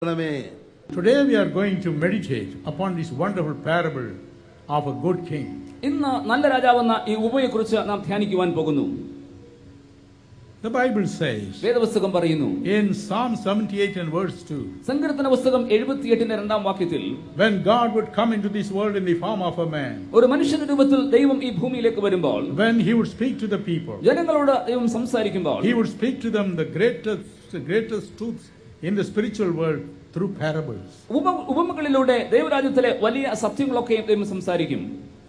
Today we are going to meditate upon this wonderful parable of a good king. ഇന്ന് നല്ല രാജാവെന്ന ഈ ഉപമയെക്കുറിച്ച് നാം ധ്യാനിക്കുവാൻ പോകുന്നു. The Bible says വേദപുസ്തകം പറയുന്നു in Psalm 78 and verse 2, സങ്കീർത്തന പുസ്തകം 78ന്റെ 2-ാം വാക്യത്തിൽ, when God would come into this world in the form of a man, ഒരു മനുഷ്യന്റെ രൂപത്തിൽ ദൈവം ഈ ഭൂമിയിലേക്ക് വരുമ്പോൾ, when he would speak to the people, ജനങ്ങളോട് ദൈവം സംസാരിക്കുമ്പോൾ, he would speak to them the greatest truths in the spiritual world through parables. ഉപമകളിലൂടെ ദൈവരാജ്യത്തിലെ വലിയ സത്യങ്ങളൊക്കെ ദൈവം സംസാരിക്കും.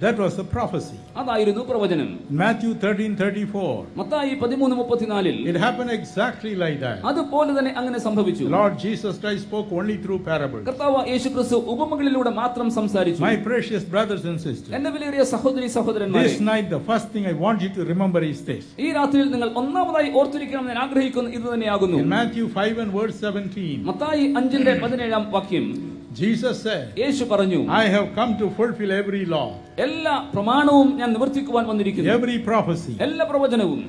That was the prophecy. അതായിരുന്നു പ്രവചനം. Matthew 13:34. Mathai 13:34 It happened exactly like that. അതുപോലെ തന്നെ അങ്ങനെ സംഭവിച്ചു. Lord Jesus Christ spoke only through parables. കർത്താവ് യേശുക്രിസ്തു ഉപമകളിലൂടെ മാത്രം സംസാരിച്ചു. My precious brothers and sisters, എന്റെ വിലയേറിയ സഹോദരി സഹോദരന്മാരെ, this night the first thing I want you to remember is this. ഈ രാത്രിയിൽ നിങ്ങൾ ഒന്നാമതായി ഓർത്തിരിക്കണം ഞാൻ ആഗ്രഹിക്കുന്നത് ഇത് തന്നെയാകുന്നു. In Matthew 5 and verse 17, Mathai 5:17 വാക്യം, Jesus said, യേശു പറഞ്ഞു, I have come to fulfill every law, എല്ലാ പ്രമാണവും ഞാൻ നിവർത്തിക്കുവാൻ വന്നിരിക്കുന്നു, every prophecy. എല്ലാ പ്രവചനവും.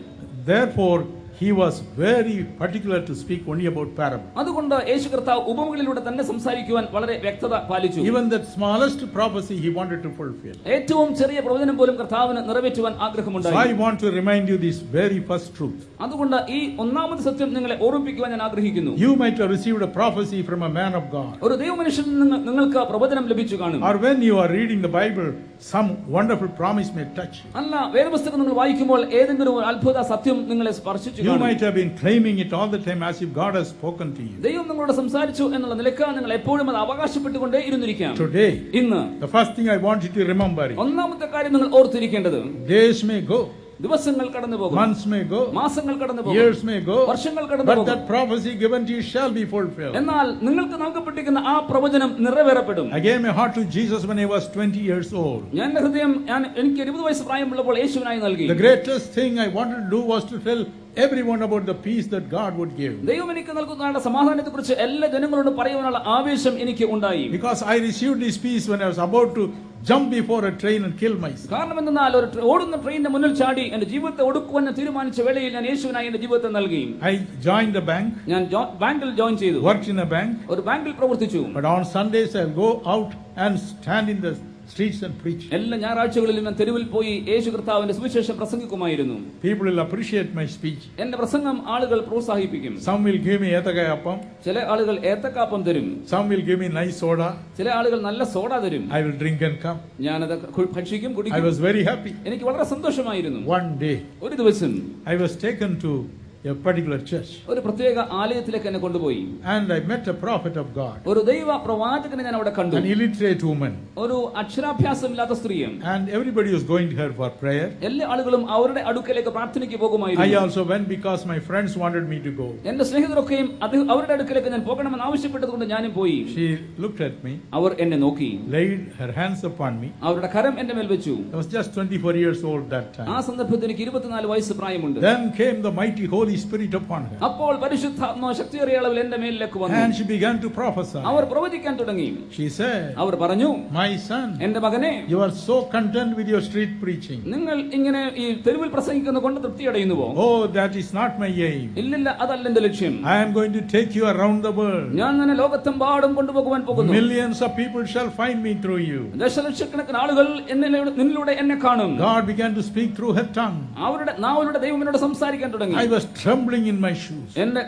Therefore he was very particular to speak only about parables. അതുകൊണ്ട് യേശു കർത്താവ് ഉപമകളിലൂടെ തന്നെ സംസാരിക്കുവാൻ വളരെ വ്യക്തത പാലിച്ചു. Even that smallest prophecy he wanted to fulfill. ഏറ്റവും ചെറിയ പ്രവചനം പോലും കർത്താവിന് നിറവേറ്റുവാൻ So ആഗ്രഹമുണ്ടായി. I want to remind you this very first truth. അതുകൊണ്ട് ഈ ഒന്നാമത്തെ സത്യം നിങ്ങളെ ഓർമ്മിപ്പിക്കുവാൻ ഞാൻ ആഗ്രഹിക്കുന്നു. You might have received a prophecy from a man of God. ഒരു ദൈവമനുഷ്യനിൽ നിന്ന് നിങ്ങൾക്ക് പ്രവചനം ലഭിച്ചു കാണും. Or when you are reading the Bible, some wonderful promise may touch you. അല്ല, വേദപുസ്തകം നിങ്ങൾ വായിക്കുമ്പോൾ ഏതെങ്കിലും ഒരു അത്ഭുത സത്യം നിങ്ങളെ സ്പർശിച്ചു You കാണും. might have been claiming it all the time as if God has spoken to you. ദൈവം നിങ്ങളോട് സംസാരിച്ചു എന്നുള്ള നിലയ്ക്ക് നിങ്ങൾ എപ്പോഴും അത് അവകാശപ്പെട്ടുകൊണ്ടേ ഇരുന്നിരിക്കാം. Today, ഇന്ന് the first thing I want you to remember is, ഒന്നാമത്തെ കാര്യം നിങ്ങൾ ഓർത്തിരിക്കേണ്ടത്, days may go, ദിവസങ്ങൾ കടന്നു പോകും, months may go, മാസങ്ങൾ കടന്നു പോകും, years may go, വർഷങ്ങൾ കടന്നു but പോകും. that prophecy given to you shall be fulfilled. എന്നാൽ നിങ്ങൾക്ക് നൽകപ്പെട്ടിരിക്കുന്ന ആ പ്രവചനം നിറവേറപ്പെടും. I gave my heart to Jesus when I was 20 years old. ഞാൻ ഹൃദയം എനിക്ക് 20 വയസ്സ് പ്രായമുള്ളപ്പോൾ യേശുവിനായി നൽകി. The greatest thing I wanted to do was to tell everyone about the peace that God would give. ദൈവം എനിക്ക് നൽകുന്ന സമാധാനത്തെക്കുറിച്ച് എല്ലാ ജനങ്ങളോടും പറയുവാനുള്ള ആവേശം എനിക്ക് ഉണ്ടായി. Because I received this peace when I was about to jump before a train and kill myself. കാരണം എന്തെന്നാൽ ഒരു ഓടുന്ന ട്രെയിനിന്റെ മുന്നിൽ ചാടി എന്റെ ജീവിതത്തെ ഒടുക്കുവാൻ തീരുമാനിച്ച വേളയിൽ ഞാൻ യേശുവിനായി എന്റെ ജീവിതത്തെ നൽകി. I joined the bank. ഞാൻ ബാങ്കിൽ ജോയിൻ ചെയ്തു. Worked in a bank. ഒരു ബാങ്കിൽ പ്രവർത്തിച്ചു. But on Sundays I'll go out and stand in the streets and preach. എല്ലാ ഞായറാഴ്ചകളിലും ഞാൻ തെരുവിൽ പോയി യേശു കർത്താവിന്റെ സുവിശേഷം പ്രസംഗിക്കുമായിരുന്നു. People will appreciate my speech. എന്റെ പ്രസംഗം ആളുകൾ പ്രോത്സാഹിപ്പിക്കും. Some will give me etakayappam. ചില ആളുകൾ ഏത്തക്കാപ്പം തരും. Some will give me nice soda. ചില ആളുകൾ നല്ല സോഡ തരും. I will drink and come. ഞാനത് ഭക്ഷിക്കും, I കുടിക്കും. was very happy. എനിക്ക് വളരെ സന്തോഷമായിരുന്നു. One day ഒരു ദിവസം I was taken to a particular church ഒരു പ്രത്യേക ആലയത്തിലേക്ക് എന്നെ കൊണ്ടുപോയി. and I met a prophet of God, ഒരു ദൈവ പ്രവാചകനെ ഞാൻ അവിടെ കണ്ടു. an illiterate woman, ഒരു അക്ഷരാഭ്യാസമില്ലാത്ത സ്ത്രീയും. and everybody was going to her for prayer. എല്ലാ ആളുകളും അവരുടെ അടുക്കലേക്ക് പ്രാർത്ഥനയ്ക്ക് I പോകുമായിരുന്നു. also went because my friends wanted me to go. എന്റെ സ്നേഹിതരൊക്കെയും അവരുടെ അടുക്കലേക്ക് ഞാൻ പോകണമെന്ന് ആവശ്യപ്പെട്ടതുകൊണ്ട് ഞാനും പോയി. She looked at me, അവർ എന്നെ നോക്കി, laid her hands upon me. അവരുടെ കരം എന്റെ മേൽ വെച്ചു. I was just 24 years old that ആ time. സന്ദർഭത്തിൽ എനിക്ക് 24 വയസ്സ് പ്രായമുണ്ട്. Then came the mighty Holy Spirit upon her, അപ്പോൾ പരിശുദ്ധാത്മാവ് ശക്തിയേറിയ അളവിൽ എന്റെ മേലിലേക്ക് വന്നു. and she began to prophesy. അവർ പ്രവചിക്കാൻ തുടങ്ങി. She said, അവർ പറഞ്ഞു, my son, എന്റെ മകനെ, you are so content with your street preaching. നിങ്ങൾ ഇങ്ങനെ ഈ തെരുവിൽ പ്രസംഗിക്കുന്നത് കൊണ്ട് തൃപ്തിയടയുന്നുവോ? Oh, that is not my aim. ഇല്ലില്ല, അതല്ല എന്റെ ലക്ഷ്യം. I am going to take you around the world. ഞാൻ നിന്നെ ലോകത്തെമ്പാടും കൊണ്ടുപോകുവാൻ പോകുന്നു. Millions of people shall find me through you. ദശലക്ഷക്കണക്കിന് ആളുകൾ നിന്നിലൂടെ എന്നെ കാണും. God began to speak through her tongue. അവരുടെ നാവിലൂടെ ദൈവം എന്നോട് സംസാരിക്കാൻ തുടങ്ങി. I was trembling in my shoes. എന്റെ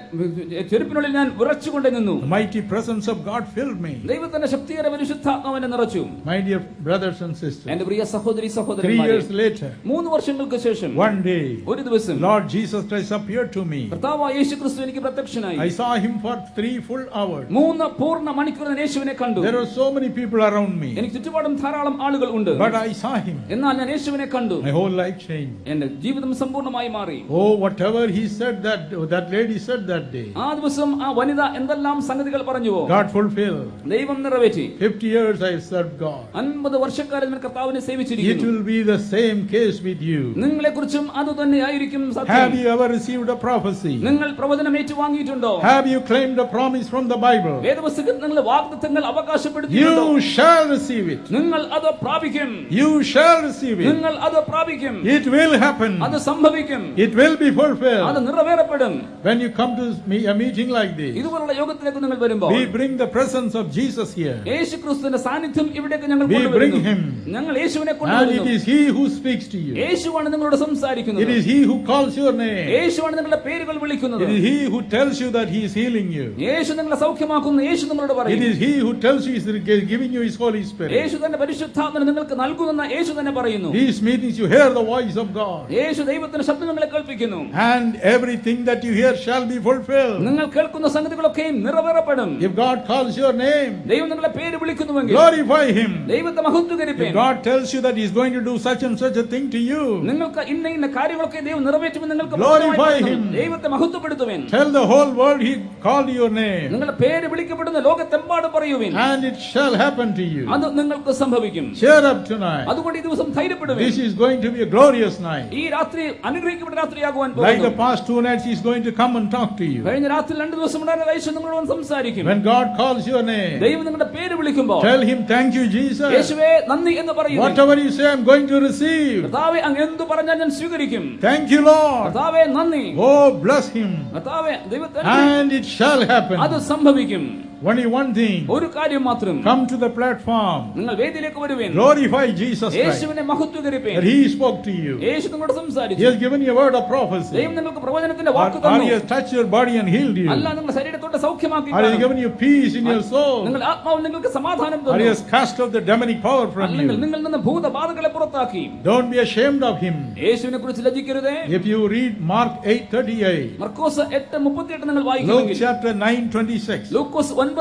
ചെരുപ്പിനുള്ളിൽ ഞാൻ വിറച്ചുകൊണ്ട് നിന്നു. The mighty presence of God filled me. ദൈവത്തിന്റെ ശക്തിയേറിയ പരിശുദ്ധാത്മാവിനെ നിറച്ചു. My dear brothers and sisters, എന്റെ പ്രിയ സഹോദരി 3 സഹോദരന്മാരെ, years later, 3 വർഷങ്ങൾക്ക് ശേഷം one day, ഒരു ദിവസം Lord Jesus Christ appeared to me. കർത്താവായ യേശുക്രിസ്തു എനിക്ക് പ്രത്യക്ഷനായി. I saw him for 3 full hours. 3 പൂർണ്ണ മണിക്കൂർ ഞാൻ യേശുവിനെ കണ്ടു. There were so many people around me, എനിക്ക് ചുറ്റുപാടും ധാരാളം ആളുകൾ ഉണ്ട്. but I saw him. എന്നാൽ ഞാൻ യേശുവിനെ കണ്ടു. My whole life changed. എന്റെ ജീവിതം സമ്പൂർണ്ണമായി മാറി. Oh, whatever he said that lady said that day, ആ ദിവസം ആ വനിത എന്തെല്ലാം സംഗതികൾ പറഞ്ഞുവോ God fulfilled. ദൈവം നിറവേറ്റി. 50 years I have served God. 50 വർഷക്കാലം ഞാൻ കർത്താവിനെ It സേവിച്ചിരിക്കുന്നു. will be the same case with you. നിങ്ങളെക്കുറിച്ചും അതുതന്നെയായിരിക്കും Have സത്യം. you ever received a prophecy? നിങ്ങൾ പ്രവചനം ഏറ്റുവാങ്ങിയിട്ടുണ്ടോ? Have you claimed a promise from the Bible? വേദപുസ്തകത്തിൽ നിങ്ങൾ വാഗ്ദത്തങ്ങൾ അവകാശപ്പെടുത്തിയിട്ടുണ്ടോ? You shall receive it. നിങ്ങൾ അത് പ്രാപിക്കും. You shall receive it. നിങ്ങൾ അത് പ്രാപിക്കും. It will happen. അത് സംഭവിക്കും. It will be fulfilled. അത് നിറവേറപ്പെടും. When you come to a meeting like this, ഇതുപോലുള്ള യോഗത്തിലേക്ക് നിങ്ങൾ വരുമ്പോൾ we bring the presence of Jesus here. യേശുക്രിസ്തുവിന്റെ സാന്നിധ്യം ഇവിടേക്ക് ഞങ്ങൾ We bring കൊണ്ടുവരുന്നു. him. ഞങ്ങൾ യേശുവിനെ And കൊണ്ടുവരുന്നു. it is he who speaks to you. യേശുവാണ് നിങ്ങളോട് സംസാരിക്കുന്നത്. It is he who calls your name. യേശുവാണ് നിങ്ങളുടെ പേരുകൾ വിളിക്കുന്നത്. It is he who tells you that he is healing you. യേശു നിങ്ങളെ സൗഖ്യമാക്കുന്നു. യേശു നിങ്ങളോട് It പറയുന്നു. is he who tells you he is giving you his Holy Spirit. യേശു തന്നെ പരിശുദ്ധാത്മാവിനെ നിങ്ങൾക്ക് നൽകുമെന്ന് യേശു തന്നെ പറയുന്നു. These meetings you hear the voice of God. യേശു ദൈവത്തിന്റെ ശബ്ദം നിങ്ങളെ കേൾപ്പിക്കുന്നു. And everything that you hear shall be fulfilled. നിങ്ങൾ കേൾക്കുന്ന സംഗതികളൊക്കെയും നിറവേറപ്പെടും. If God calls your name, ദൈവം നിങ്ങളെ പേര് വിളിക്കുന്നുവെങ്കിൽ glorify him. ദൈവത്തെ മഹത്വീകരിപ്പിൻ. If God tells you that he is going to do such and such a thing to you, നിങ്ങൾക്ക് ഇന്ന ഇന്ന കാര്യങ്ങളൊക്കെ ദൈവം നിറവേറ്റുമെന്ന് നിങ്ങൾക്ക് glorify him. ദൈവത്തെ മഹത്വപ്പെടുത്തുവിൻ. Tell the whole world he called your name. നിങ്ങളുടെ പേര് വിളിക്കപ്പെടുന്ന ലോകത്തെമ്പാടും പറയുവിൻ. And it shall happen to you. അത് നിങ്ങൾക്ക് സംഭവിക്കും. Cheer up tonight. അതുകൊണ്ട് ഈ ദിവസം ധൈര്യപ്പെടുവിൻ. This is going to be a glorious night. ഈ രാത്രി അനുഗ്രഹിക്കപ്പെട്ട രാത്രിയാകുവാൻ Like പോകുന്നു. the past 2 nights, he is going to come and talk to you. കഴിഞ്ഞ രാത്രി 2 ദിവസം യേശു നിങ്ങളോട് സംസാരിക്കും. When God calls your name, ദൈവം നിങ്ങളുടെ പേര് വിളിക്കുമ്പോൾ tell him, thank you, Jesus. യേശുവേ നന്ദി എന്ന് പറയുന്നു. Whatever you say, I'm going to receive. കർത്താവേ അങ്ങ് എന്തു പറഞ്ഞാൽ ഞാൻ സ്വീകരിക്കും. Thank you, Lord. കർത്താവേ നന്ദി. Oh, bless him. കർത്താവേ ദൈവത്തെ And it shall happen. അത് സംഭവിക്കും. Only one thing. ഒരു കാര്യം മാത്രം. Come to the platform. നിങ്ങൾ വേദിയിലേക്ക് വരുവിൻ. Glorify Jesus Christ. യേശുവിനെ മഹത്വീകരിപ്പിൻ. That he spoke to you. യേശു നിങ്ങളോട് He സംസാരിച്ചു. has given you a word of prophecy. ദൈവം നിങ്ങൾക്ക് പ്രവചനത്തിന്റെ വാക്ക് Or തന്നു. he has touched your body and healed you. അല്ല നിങ്ങളുടെ ശരീരത്തോടെ സൗഖ്യമാക്കി Or he has given you peace in your soul. നിങ്ങൾ ആത്മാവിൽ നിങ്ങൾക്ക് സമാധാനം Or he തന്നു. has cast off the demonic power from അല്ലെങ്കിൽ you. നിങ്ങളിൽ നിന്ന് ഭൂതബാധകളെ പുറത്താക്കി. Don't be ashamed of him. യേശുവിനെ കുറിച്ച് ലജ്ജിക്കരുതേ. If you read Mark 8:38, മർക്കോസ് 8:38 നിങ്ങൾ Luke വായിക്കുമെങ്കിൽ, chapter 9:26, ലൂക്കോസ് 9:26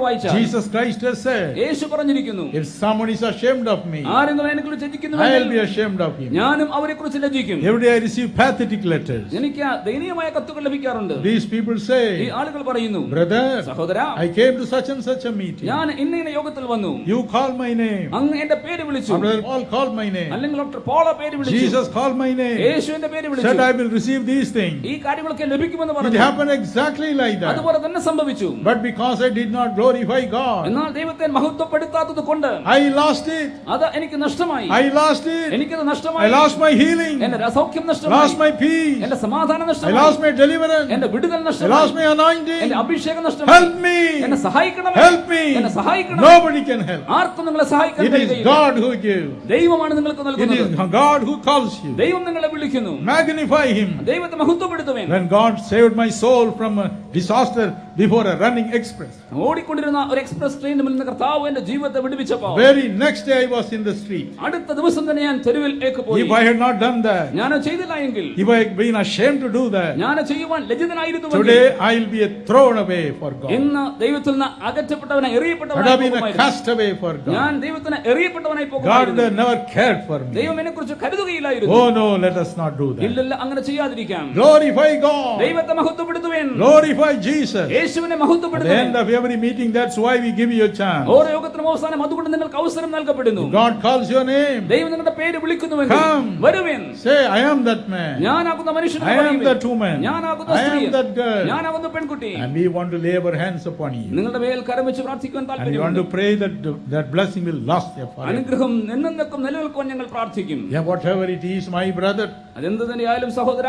വായിച്ചാൽ Jesus Christ has said, യേശു പറഞ്ഞിരിക്കുന്നു, if someone is ashamed of me, ആരെങ്കിലും എന്നെ കുറിച്ച് I'll be ലജ്ജിക്കുന്നുവെങ്കിൽ ashamed of him. ഞാനും അവരെ കുറിച്ച് ലജ്ജിക്കും. Every day I receive pathetic letters. എനിക്ക് ദയനീയമായ കത്തുകൾ ലഭിക്കാറുണ്ട്. These people ഈ say, ആളുകൾ പറയുന്നു, brother, സഹോദര I came to such and such a meeting. ഞാൻ ഇന്ന യോഗത്തിൽ വന്നു, You called my name. അങ്ങ് എന്റെ പേര് വിളിച്ചു, Or Brother Paul called my name. അല്ലെങ്കിൽ ഡോക്ടർ പോള പേര് വിളിച്ചു, Jesus called my name. യേശു എന്റെ പേര് Said വിളിച്ചു, I will receive these things. ഈ കാര്യങ്ങളൊക്കെ ലഭിക്കുമെന്ന് It പറഞ്ഞു. happened exactly like that. അതുപോലെ തന്നെ സംഭവിച്ചു. But because I did not glorify God, എന്നാൽ ദൈവത്തെ മഹത്വപ്പെടുത്താത്തത് കൊണ്ട് I lost it. അത് എനിക്ക് നഷ്ടമായി. I lost it. എനിക്കത് I നഷ്ടമായി. lost my healing. എന്റെ സൗഖ്യം I നഷ്ടമായി. lost my peace. എന്റെ സമാധാനം I നഷ്ടമായി. lost my deliverance. എന്റെ വിടുതൽ I lost നഷ്ടമായി. my anointing. എന്റെ അഭിഷേകം നഷ്ടമായി. Help me. എന്നെ സഹായിക്കണമേ. Help me. എന്നെ സഹായിക്കണം. Nobody can help. ആർക്കും നിങ്ങളെ സഹായിക്കാൻ It is കഴിയില്ല. God who gives. ദൈവമാണ് നിങ്ങൾക്ക് It നൽകുന്നത്. is God who calls you. ദൈവം നിങ്ങളെ വിളിക്കുന്നു. Magnify him. ദൈവത്തെ മഹത്വപ്പെടുത്തുവേൻ. When God saved my soul from a disaster before a running express, ഓടിക്കൊണ്ടിരുന്ന ഒരു എക്സ്പ്രസ് ട്രെയിനിൽ നിന്ന് കർത്താവ് എന്റെ ജീവിതത്തെ വിടുവിച്ചപ്പോൾ very next day I was in the street. അടുത്ത ദിവസം തന്നെ ഞാൻ തെരുവിലേക്ക് പോയി. If I had not done that, ഞാൻ ചെയ്തില്ല എങ്കിൽ, if I had been ashamed to do that, ഞാൻ ചെയ്യുവാൻ ലജ്ജിതനായിരുന്നു. today I'll be thrown away for God. ഇന്ന് ദൈവത്തിൽ നിന്ന് അകറ്റപ്പെട്ടവനെ I'd എറിയപ്പെട്ടവനായി have been a പോകുമായിരുന്നു. cast away for God. ഞാൻ ദൈവത്തിന് എറിയപ്പെട്ടവനായി God പോകുമായിരുന്നു. never cared for me. ദൈവം എന്നെ കുറിച്ച് കരുതുകയില്ലായിരുന്നു. Oh no, let us not do that. ഇല്ലല്ല, അങ്ങനെ ചെയ്യാതിരിക്കാം. Glorify God. ദൈവത്തെ മഹത്വപ്പെടുത്തുവേൻ. Glorify Jesus. യേശുവിനെ At the മഹത്വപ്പെടുത്തുവേൻ. end of every meeting, that's why we give you a chance. ഓരോ യോഗത്തിനും അവസാനം അതുകൊണ്ട് നിങ്ങൾക്ക് അവസരം നൽകപ്പെടുന്നു. God calls your name. ദൈവം നിങ്ങളുടെ പേര് വിളിക്കുന്നുവെങ്കിൽ Come. വരുവിൻ. Say, I am that man. ഞാനാകുന്ന മനുഷ്യൻ, I am that woman. ഞാനാകുന്ന I സ്ത്രീ, am that girl. ഞാനാകുന്ന പെൺകുട്ടി. And we want to lay our hands upon you. നിങ്ങളുടെ മേൽ കരം വെച്ച് പ്രാർത്ഥിക്കുവാൻ And we want താല്പര്യമുണ്ട്. to pray that that blessing will last there forever. അനുഗ്രഹം എന്നേക്കും നിലനിൽക്കുവാൻ ഞങ്ങൾ പ്രാർത്ഥിക്കും. Yeah, whatever it is, my brother, അതെന്ത് തന്നെയായാലും സഹോദര,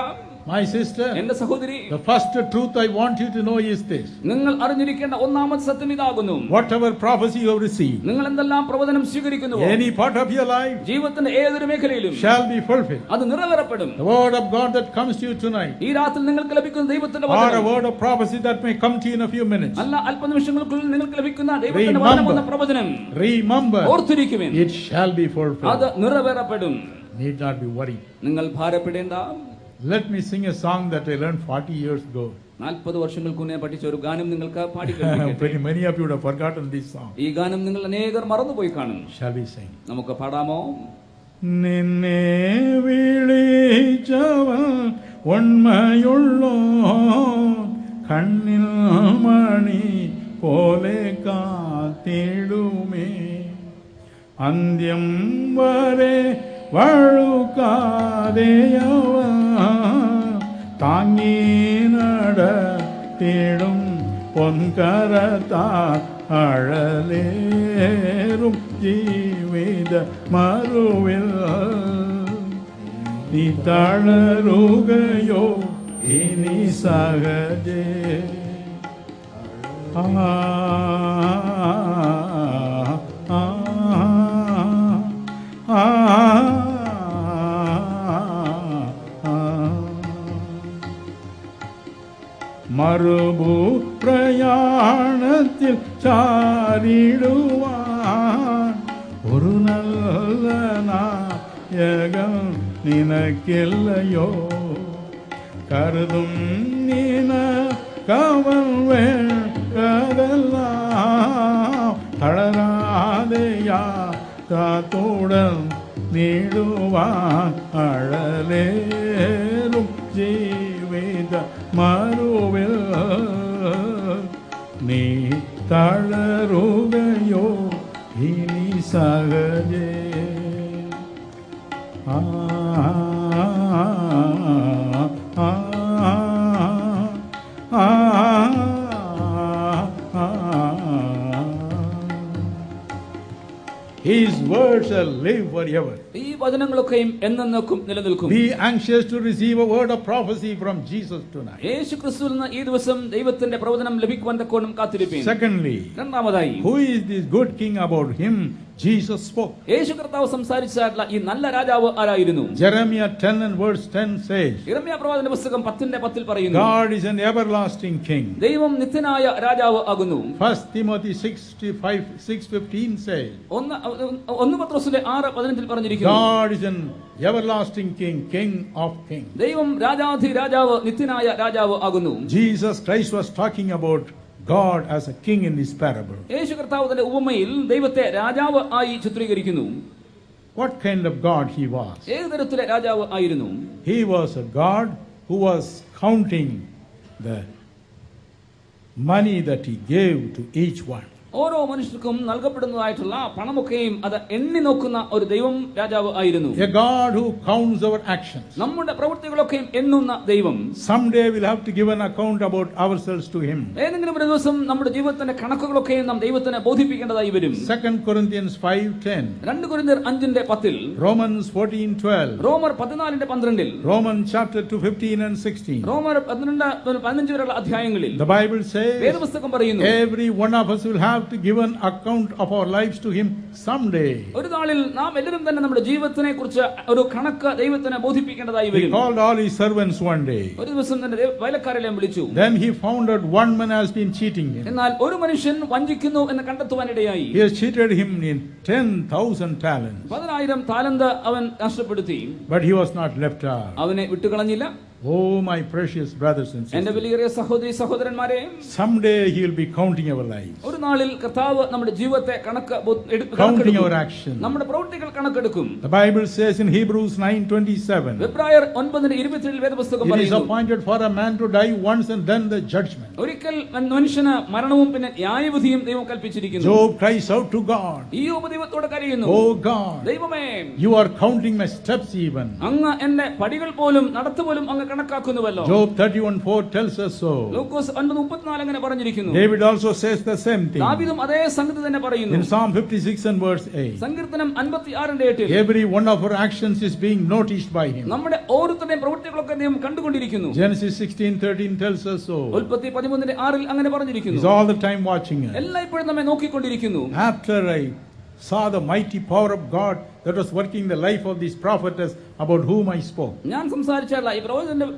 my sister, എന്റെ സഹോദരി, the first truth I want you to know is this. നിങ്ങൾ അറിഞ്ഞിരിക്കേണ്ട ഒന്നാമത്തെ സത്യം ഇതാകുന്നു. Whatever prophecy you have received, നിങ്ങൾ എന്തെല്ലാം പ്രവചനം സ്വീകരിക്കുന്നുവോ, any part of your life ജീവിതത്തിന്റെ ഏതൊരു മേഖലയിലും shall be fulfilled. അത് നിറവേറപ്പെടും. The word of God that comes to you tonight, ഈ രാത്രി നിങ്ങൾക്ക് ലഭിക്കുന്ന ദൈവത്തിന്റെ or a വചനം, word of prophecy that may come to you in a few minutes, അല്ല അല്പനിമിഷങ്ങൾക്കുള്ളിൽ നിങ്ങൾക്ക് ലഭിക്കുന്ന ദൈവത്തിന്റെ വചനം എന്ന പ്രവചനം remember, ഓർത്തിരിക്കുവിൻ. it shall be അത് fulfilled. നിറവേറപ്പെടും. Need not be worried. നിങ്ങൾ ഭാരപ്പെടേണ്ട. Let me sing a song that I learned 40 years ago. 40 വർഷങ്ങൾക്ക് മുന്നേ പഠിച്ച ഒരു ഗാനം നിങ്ങൾക്ക് പാടി കേൾപ്പിക്കട്ടെ. Many of you would have forgotten this song. ഈ ഗാനം നിങ്ങൾ അനേകർ മറന്നുപോയി കാണും. Shall we sing? നമുക്ക് പാടാമോ? നിന്നെ വിളിച്ചവൻ ഉണ്മയുള്ളോ, കണ്ണിൽ മണി പോലെ കാത്തിടുമേ, അന്ത്യം വരെ വഴുക്കാതെയവ താങ്ങി നടത്തിടും പൊൻകരത്താ അഴലേറും ജീവിത മറുവിൽ നീ തളരുകയോ ini sahaja. മറുഭൂ പ്രയാണത്തിൽ ചാരിടുവാൻ ഒരു നല്ല നായകൻ നിനക്കില്ലയോ? കരുതും നിനക്കവൻ വേണ്ടതെല്ലാം തളരാതെയാ കാത്തോടൻ നീടുവാൻ അഴലേറും ജീവിത മറുവിൽ നീ തളരുകയോ ഇനി സഹജേ. His words shall live forever. ഈ വചനങ്ങളൊക്കെയും എന്നേക്കും നിലനിൽക്കും. Be anxious to receive a word of prophecy from Jesus tonight. യേശുക്രിസ്തുവിൽ നിന്ന് ഈ ദിവസം ദൈവത്തിന്റെ പ്രവചനം ലഭിക്കുവാൻ തക്കോണം കാത്തിരിപ്പീൻ. Secondly, രണ്ടാമതായി, who is this good king? About him Jesus spoke. യേശു കർത്താവ് സംസാരിച്ചായിട്ടുള്ള ഈ നല്ല രാജാവ് ആരായിരുന്നു? Jeremiah 10 and verse 10 says, യിരെമ്യാ പ്രവാചകന്റെ പുസ്തകം 10:10 പറയുന്നു, God is an everlasting king. ദൈവം നിത്യനായ രാജാവ് ആകുന്നു. 1 Timothy 6:15 says, 1 പത്രോസിന്റെ 6:15 പറഞ്ഞിരിക്കുന്നു, God is an everlasting king, king of kings. ദൈവം രാജാധി രാജാവ് നിത്യനായ രാജാവ് ആകുന്നു. Jesus Christ was talking about God as a king in this parable. യേശു കർത്താവ് തന്റെ ഉപമയിൽ ദൈവത്തെ രാജാവ് ആയി ചിത്രീകരിക്കുന്നു. What kind of God he was? ഏത് തരത്തിലെ രാജാവ് ആയിരുന്നു? He was a God who was counting the money that he gave to each one. ഓരോ മനുഷ്യർക്കും നൽകപ്പെടുന്നതായിട്ടുള്ള പണമൊക്കെയും അത് എണ്ണി നോക്കുന്ന ഒരു ദൈവം രാജാവ് ആയിരുന്നു. A God who counts our actions. നമ്മുടെ പ്രവൃത്തികളൊക്കെയും എണ്ണുന്ന ദൈവം. Someday we'll have to give an account about ourselves to him. ഏതെങ്കിലും ഒരു ദിവസം നമ്മുടെ ജീവിതത്തിന്റെ കണക്കുകളൊക്കെയും നാം ദൈവത്തിനെ ബോധിപ്പിക്കേണ്ടതായി വരും. 2 Corinthians 5:10. 2 കൊരിന്ത്യർ 5:10. Romans 14:12. റോമർ 14:12. Romans chapter 2:15 and 16. റോമർ 12-15 വരെയുള്ള അധ്യായങ്ങളിൽ The Bible says വേദപുസ്തകം പറയുന്നു, every one of us will have to give an account of our lives to him someday. ഒരു നാളിൽ നാം എല്ലാവരും തന്നെ നമ്മുടെ ജീവിതത്തിനെ കുറിച്ച് ഒരു കണക്ക് ദൈവത്തിനെ ബോധിപ്പിക്കേണ്ടതായി വരും. He called all his servants one day. ഒരു ദിവസം തന്നെ വേലക്കാരെല്ലാം വിളിച്ചു. Then he found out one man has been cheating him. എന്നാൽ ഒരു മനുഷ്യൻ വഞ്ചിക്കുന്നു എന്ന് കണ്ടെത്തുവാനിടയായി. He has cheated him in 10,000 talents. 10,000 താലന്ത് അവൻ നഷ്ടപ്പെടുത്തി. But he was not left out. അവനെ വിട്ടുകളഞ്ഞില്ല. Oh, my precious brothers and എന്റെ sisters. വിലയേറിയ സഹോദരി സഹോദരന്മാരെ, Someday he will be counting our lives, ഒരു നാളിൽ കർത്താവ് നമ്മുടെ ജീവിതത്തെ counting our actions. നമ്മുടെ പ്രവൃത്തികൾ കണക്കെടുക്കും. The Bible says in Hebrews 9:27, എബ്രായർ 9:27 വേദപുസ്തകം it is പറയുന്നു, appointed for a man to die once and then the judgment. ഒരിക്കൽ മനുഷ്യന് മരണവും പിന്നെ ന്യായവിധിയും ദൈവം കൽപ്പിച്ചിരിക്കുന്നു. Job cries out to God, ഇയ്യോബ് ദൈവത്തോട് കരയുന്നു, Oh God, ദൈവമേ, you are counting my steps even. അങ്ങ് എന്റെ പടികൾ പോലും നടത്തുപോലും അങ്ങ് കണക്കാക്കുന്നുവല്ലോ. Job 31:4 tells us so. ലൂക്കോസ് 9:34 അങ്ങനെ പറഞ്ഞിരിക്കുന്നു. David also says the same thing. ദാവീദും അതേ സംഗതി തന്നെ പറയുന്നു. In Psalm 56 and verse 8, സങ്കീർത്തനം 56:8, every one of our actions is being noticed by him. നമ്മുടെ ഓരോരുത്തരുടെയും പ്രവൃത്തികളൊക്കെ ദൈവം കണ്ടുകൊണ്ടിരിക്കുന്നു. Genesis 16:13 tells us so. ഉൽപ്പത്തി 13:6 അങ്ങനെ പറഞ്ഞിരിക്കുന്നു. He's all the time watching us. എല്ലായ്പ്പോഴും നമ്മെ നോക്കിക്കൊണ്ടിരിക്കുന്നു. After I saw the mighty power of God that was working the life of this prophetess about whom I spoke, ഞാൻ സംസാരിച്ചാൽ ഈ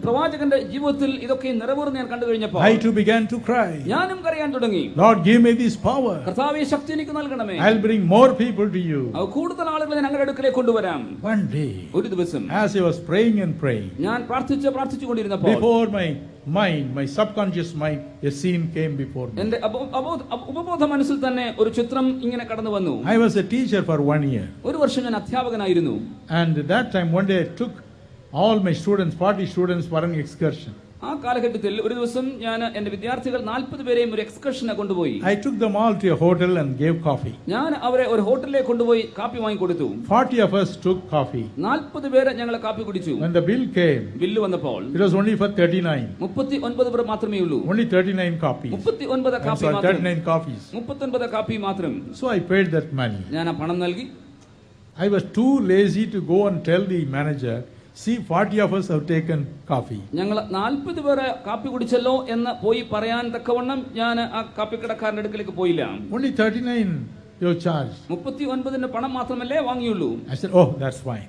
പ്രവാചകന്റെ ജീവിതത്തിൽ ഇതൊക്കെ നിറവേറുന്ന ഞാൻ കണ്ടു കഴിഞ്ഞപ്പോൾ I too began to cry, ഞാനും കരയാൻ തുടങ്ങി. Lord, give me this power. കർത്താവേ, ശക്തി എനിക്ക് നൽകണമേ. I'll bring more people to you. കൂടുതൽ ആളുകളെ ഞങ്ങളുടെ അടുക്കലേക്ക് കൊണ്ടുവരാം. One day, ഒരു ദിവസം as I was praying and praying, ഞാൻ പ്രാർത്ഥിച്ചുകൊണ്ടിരുന്നപ്പോൾ before my mind, my subconscious mind, a scene came before me. എന്റെ ഉപബോധ മനസ്സിൽ തന്നെ ഒരു ചിത്രം ഇങ്ങനെ കടന്നു വന്നു. I was a teacher for 1 year. ഒരു വർഷം ഞാൻ അധ്യാപകനായിരുന്നു. And at that time, one day I took all my students, 40 students, for an excursion. ആ കാലഘട്ടത്തിൽ ഒരു ദിവസം ഞാൻ എന്റെ വിദ്യാർത്ഥികൾ 40 പേരെയും ഒരു എക്സ്കർഷന് കൊണ്ടുപോയി. I took them all to a hotel and gave coffee. ഞാൻ അവരെ ഒരു ഹോട്ടലിലേക്ക് കൊണ്ടുപോയി കാപ്പി വാങ്ങി കൊടുത്തു. 40 of us took coffee. 40 പേര് ഞങ്ങൾ കാപ്പി കുടിച്ചു. When the bill came, bill വന്നപ്പോൾ it was only for 39. 39 പേർ മാത്രമേ ഉള്ളൂ. Only 39 copies. 39 കാപ്പി മാത്രം. 39 coffees. 39 കാപ്പി മാത്രം. So I paid that money. ഞാൻ ആ പണം നൽകി. I was too lazy to go and tell the manager, See, 40 of us have taken coffee. ഞങ്ങൾ 40 പേര് കാപ്പി കുടിച്ചല്ലോ എന്ന് പോയി പറയാൻ തക്കവണ്ണം ഞാൻ ആ കാപ്പിക്കടക്കാരന്റെ അടുക്കലേക്ക് പോയില്ല. Only 39 you charged. 39 പണം മാത്രമല്ലേ വാങ്ങിയുള്ളൂ. I said, oh, that's fine.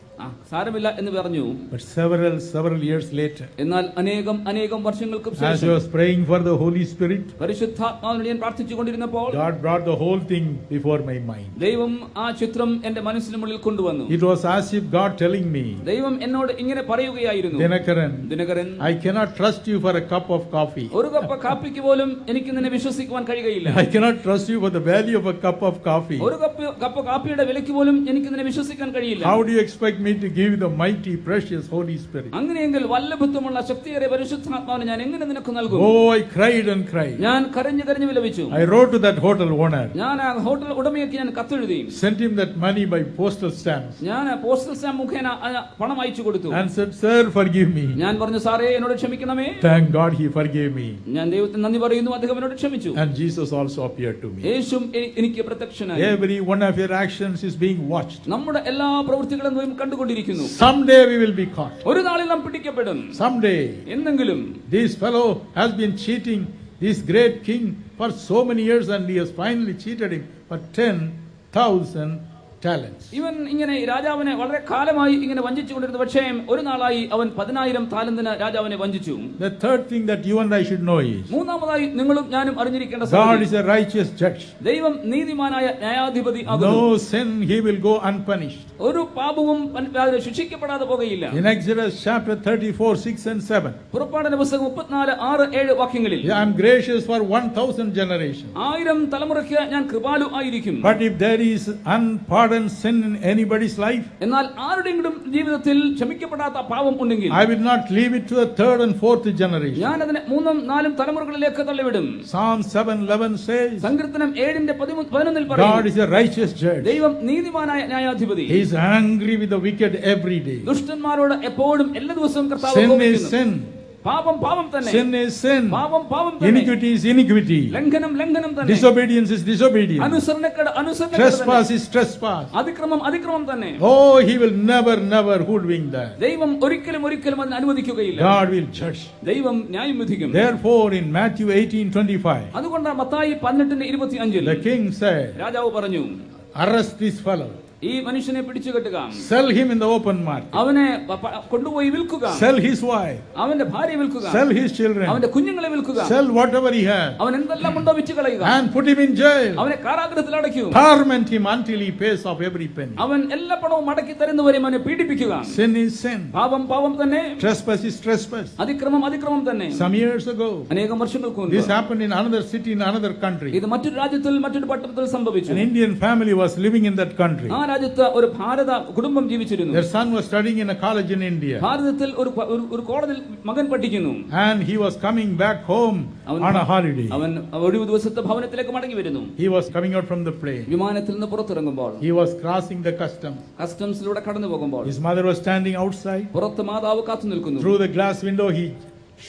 സാരമില്ല എന്ന് പറഞ്ഞു. But several years later, എന്നാൽ അനേകം വർഷങ്ങൾക്ക് ശേഷം, as I was praying for the Holy Spirit, പരിശുദ്ധാത്മാവിനോട് ഞാൻ പ്രാർത്ഥിച്ചുകൊണ്ടിരുന്നപ്പോൾ, God brought the whole thing before my mind. ദൈവം ആ ചിത്രം എന്റെ മനസ്സിന് മുന്നിൽ കൊണ്ടുവന്നു. It was as if God telling me, ദൈവം എന്നോട് ഇങ്ങനെ പറയുകയായിരുന്നു, Dinakaran, I cannot trust you for a cup of coffee. ഒരു കപ്പ് കാപ്പിക്ക് പോലും എനിക്ക് നിന്നെ വിശ്വസിക്കുവാൻ കഴിയുകയില്ല. I cannot trust you for the value of a cup of coffee. ഒരു കപ്പ് കാപ്പിയുടെ വിലയ്ക്ക് പോലും എനിക്ക് നിന്നെ വിശ്വസിക്കാൻ കഴിയില്ല. How do you expect me to give you the mighty precious Holy Spirit? അങ്ങനെയെങ്കിൽ വല്ലഭത്വമുള്ള ശക്തിയേറിയ പരിശുദ്ധാത്മാവിനെ ഞാൻ എങ്ങനെ നിനക്ക് നൽകും? Oh, I cried and cried. ഞാൻ കരഞ്ഞു വിലപിച്ചു. I wrote to that hotel owner. ഞാൻ ആ ഹോട്ടൽ ഉടമയ്ക്ക് ഞാൻ കത്തെഴുതി. Sent him that money by postal stamps. ഞാൻ പോസ്റ്റൽ സ്റ്റാമ്പ് മുഖേന പണം അയച്ചു കൊടുത്തു. And said, sir, forgive me. ഞാൻ പറഞ്ഞു, സാറേ എന്നോട് ക്ഷമിക്കണമേ. Thank God he forgave me. ഞാൻ ദൈവത്തിന് നന്ദി പറയുന്നു, അദ്ദേഹം എന്നോട് ക്ഷമിച്ചു. And Jesus also appeared to me. യേശുവും എനിക്ക് പ്രത്യക്ഷനായി. Every one of your actions is being watched. നമ്മുടെ എല്ലാ പ്രവൃത്തികളും നാം കണ്ടുകൊണ്ടിരിക്കുന്നു. Someday we will be caught. ഒരു നാളിൽ നാം പിടിക്കപ്പെടും. Someday. എന്തെങ്കിലും. This fellow has been cheating this great king for so many years and he has finally cheated him for 10,000 talents. ഇവൻ ഇങ്ങനെ രാജാവിനെ വളരെ കാലമായി ഇങ്ങനെ വഞ്ചിച്ചുകൊണ്ടിരുന്നു. പക്ഷേ ഒരു നാളായി അവൻ 10,000 താലന്തിന് രാജാവിനെ വഞ്ചിച്ചു. The third thing that you and I should know is, മൂന്നാമതായി നിങ്ങളും ഞാനും അറിഞ്ഞിരിക്കേണ്ട God is a righteous judge. ദൈവം നീതിമാനായ ന്യായാധിപതി ആകുന്നു. No sin he will go unpunished. ഒരു പാപവും ശിക്ഷിക്കപ്പെടാതെ പോകയില്ല. In Exodus chapter 34, 6 and 7. പുറപ്പാടിന്റെ പുസ്തകം 34, 6, 7 വാക്യങ്ങളിൽ, I am gracious for 1,000 generations. 1000 തലമുറയ്ക്ക് ഞാൻ കൃപാലു ആയിരിക്കും. But if there is unpardoned sin in anybody's life, എന്നാൽ ആരുടെയെങ്കിലും ജീവിതത്തിൽ ക്ഷമിക്കപ്പെടാത്ത പാപം ഉണ്ടെങ്കിൽ, I will not leave it to the third and fourth generation. ഞാൻ അതിനെ 3ഉം 4ഉം തലമുറകളിലേക്ക് തള്ളിവിടും. Psalm 7:11 says, സങ്കീർത്തനം 7:11 പറയുന്നു, God is a righteous judge. ദൈവം നീതിമാനായ ന്യായാധിപതി. He is angry with the wicked every day. ദുഷ്ടന്മാരോട് എപ്പോഴും എല്ലാ ദിവസവും കർത്താവ് Sin കോപിക്കുന്നു. is sin. പാപം തന്നെ. Sin is sin. പാപം തന്നെ. Iniquity is iniquity. ലംഘനം തന്നെ. Disobedience is disobedience. അനുസരണക്കേട് Trespass is trespass. അതിക്രമം തന്നെ. Oh, he will never hoodwink that. ദൈവം ഒരിക്കലും അതിന് അനുവദിക്കുകയില്ല. God will judge. ദൈവം ന്യായം വിധിക്കും. Therefore in Matthew 18:25, അതുകൊണ്ട് മത്തായി 18:25 the king said, രാജാവ് പറഞ്ഞു, arrest this fellow. ഈ മനുഷ്യനെ പിടിച്ചു കെട്ടുക. Sell him in the open market. അവനെ കൊണ്ടുപോയി വിൽക്കുക. Sell his wife. അവന്റെ ഭാര്യയെ വിൽക്കുക. Sell his children. അവന്റെ കുഞ്ഞുങ്ങളെ വിൽക്കുക. Sell whatever he has. അവൻ എന്തെല്ലാം ഉണ്ടോ വിറ്റ് കളയുക. And put him in jail. അവനെ കാരാഗൃഹത്തിൽ അടയ്ക്കൂ. Torment him until he pays off every penny. അവൻ എല്ലാ പണവും മടക്കി തരുന്നവരെ അവനെ പീഡിപ്പിക്കുക. Sin is sin. പാപം തന്നെ. Trespass is trespass. അതിക്രമം തന്നെ. Some years ago, അനേകം വർഷങ്ങൾക്ക് മുൻപ്, this happened in another city in another country. ഇത് മറ്റൊരു രാജ്യത്തിൽ മറ്റൊരു പട്ടണത്തിൽ സംഭവിച്ചു. An Indian family was living in that country. ആ രാജ്യത്ത് ഒരു ഭാരത കുടുംബം ജീവിച്ചിരുന്നു. Their son was studying in a college in India. ഭാരതത്തിൽ ഒരു കോളേജിൽ മകൻ പഠിക്കുന്നു. And he was coming back home on a holiday. അവൻ ഒരു ദിവസത്തെ ഭവനത്തിലേക്ക് മടങ്ങി വരുന്നു. He was coming out from the plane. വിമാനത്തിൽ നിന്ന് പുറത്തിറങ്ങുമ്പോൾ, he was crossing the കസ്റ്റംസിലൂടെ കടന്നു പോകുമ്പോൾ, his mother was standing outside. പുറത്ത് മാതാവ് കാത്തു നിൽക്കുന്നു. Through the glass window he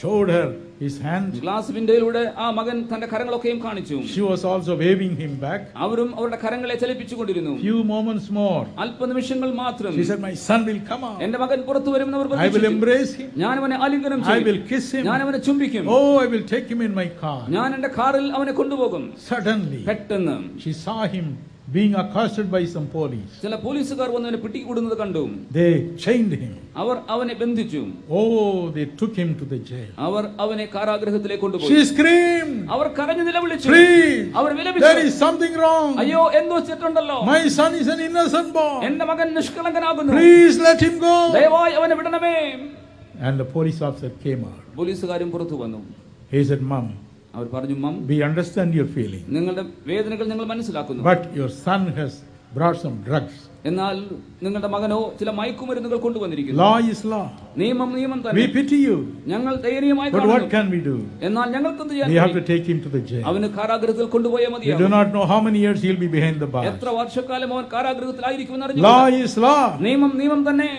showed her his hand. Glass വിൻഡോയിലൂടെ ആ മകൻ തന്റെ കരങ്ങളൊക്കെയും കാണിച്ചു. She was also waving him back. അവരും അവരുടെ കരങ്ങളെ ചലിപ്പിച്ചുകൊണ്ടിരുന്നു. Few moments more, അല്പനിമിഷങ്ങൾ മാത്രം, she said, my son will come out. എന്റെ മകൻ പുറത്തു വരുമെന്ന് അവർ I will പ്രതീക്ഷിച്ചു. embrace him. ഞാൻ അവനെ ആലിംഗനം I ചെയ്യും. will kiss him. ഞാൻ അവനെ ചുംബിക്കും. Oh, I will take him in my car. ഞാൻ എന്റെ കാറിൽ അവനെ കൊണ്ടുപോകും. Suddenly, പെട്ടെന്ന് she saw him being accosted by some police. ചില പോലീസുകാർ വന്ന് അവനെ പിടികൂടുന്നത് കണ്ടു. They chained him. അവർ അവനെ ബന്ധിച്ചു. Oh, they took him to the jail. അവർ അവനെ കാരാഗൃഹത്തിലേക്ക് കൊണ്ടുപോയി. She screamed. അവർ കരഞ്ഞു നിലവിളിച്ചു. Please, our വിലപിച്ചു. there is something wrong. അയ്യോ, എന്തോ തെറ്റുണ്ടല്ലോ. My son is an innocent boy. എന്റെ മകൻ നിഷ്കളങ്കനാകുന്നു. Please let him go. ദയവായി അവനെ വിടണമേ. And the police officer came out. പോലീസുകാരും പുറത്തു വന്നു. He said, Mom, അവർ പറഞ്ഞു, മം, we understand your feeling. നിങ്ങളുടെ വേദനകൾ ഞങ്ങൾ മനസ്സിലാക്കുന്നു. But your son has brought some drugs. എന്നാൽ നിങ്ങളുടെ മകനോ ചില മയക്കുമരുന്നുകൾ കൊണ്ടുവന്നിരിക്കുന്നു. Law is law. നിയമം തന്നെ. We pity you. ഞങ്ങൾ ദയനീയമായി But what can we do? എന്നാൽ ഞങ്ങൾക്ക് എന്ത് ചെയ്യാൻ We have കഴിയും? to take him to the jail. അവന് കാരാഗൃഹത്തിൽ കൊണ്ടുപോയാൽ We മതിയാകും. do not know how many years he'll be behind the bars. എത്ര വർഷക്കാലം അവൻ കാരാഗൃഹത്തിലായിരിക്കുമെന്ന് Law അറിഞ്ഞു. is law. നിയമം തന്നെ.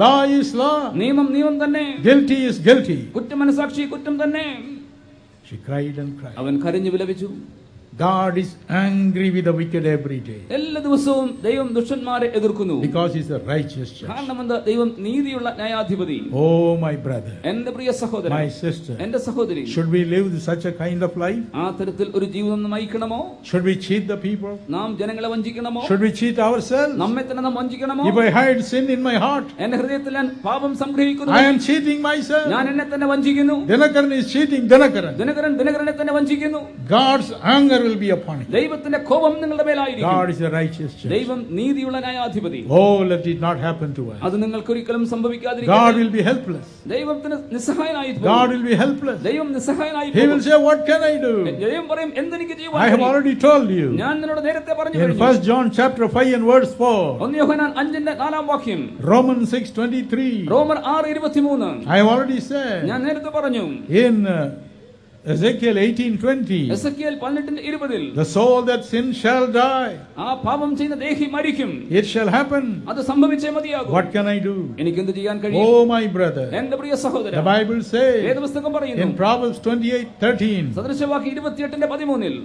Law is law. നിയമം തന്നെ. Guilty is guilty. കുറ്റം മനസാക്ഷി കുറ്റം തന്നെ. She cried and cried. അവൻ കരഞ്ഞു വിലപിച്ചു. God is angry with the wicked every day. എല്ലാ ദിവസവും ദൈവം ദുഷ്ടന്മാരെ എതിർക്കുന്നു. Because He is a righteous judge. കാരണം എന്താ? ദൈവം നീതിയുള്ള ന്യായാധിപതി. Oh my brother, എന്റെ പ്രിയ സഹോദരൻ, my sister, എന്റെ സഹോദരി, should we live such a kind of life? ആ തരത്തിൽ ഒരു ജീവിതം നയിക്കണമോ? Should we cheat the people? നാം ജനങ്ങളെ വഞ്ചിക്കണമോ? Should we cheat ourselves? നമ്മെ തന്നെ നാം വഞ്ചിക്കണമോ? If I hide sin in my heart, എന്റെ ഹൃദയത്തിൽ ഞാൻ പാപം സംഗ്രഹിക്കുന്നു, I am cheating myself. ഞാൻ എന്നെ തന്നെ വഞ്ചിക്കുന്നു. Dinakaran is cheating Dinakaran. ദിനകരനെ തന്നെ വഞ്ചിക്കുന്നു. God's anger will be upon him. ദൈവത്തിന്റെ കോപം നിങ്ങളുടെ മേലായിരിക്കും. God is a righteous judge. ദൈവം നീതിയുള്ള ന്യായാധിപതി. Oh, let it not happen to us. അത് നിങ്ങൾക്ക് ഒരിക്കലും God സംഭവിക്കാതിരിക്കട്ടെ. will be helpless. ദൈവത്തിന് നിസ്സഹായനായി God പോകും. will be helpless. ദൈവം നിസ്സഹായനായി He will പോകും. say, what can I do? ദൈവം പറയും, എന്തെനിക്ക് I ചെയ്യുവാൻ have കഴിയും? already told you. ഞാൻ നിന്നോട് നേരത്തെ പറഞ്ഞു In കഴിഞ്ഞു. 1 John chapter 5 and verse 4. 1 യോഹന്നാൻ 5:4 വാക്യം, Romans 6:23. റോമർ 6:23. I have already said. ഞാൻ നേരത്തെ പറഞ്ഞു. In Ezekiel 18:20. Ezekiel 18:20. The soul that sins shall die. ആ പാപം ചെയ്യുന്ന ദേഹി മരിക്കും. It shall happen. അത് സംഭവിച്ചേ മതിയാകും. What can I do? എനിക്ക് എന്ത് ചെയ്യാൻ കഴിയും? Oh my brother. എന്റെ പ്രിയ സഹോദരൻ, The Bible says വേദപുസ്തകം പറയുന്നു, in Proverbs 28:13. സദൃശവാക്യം 28:13.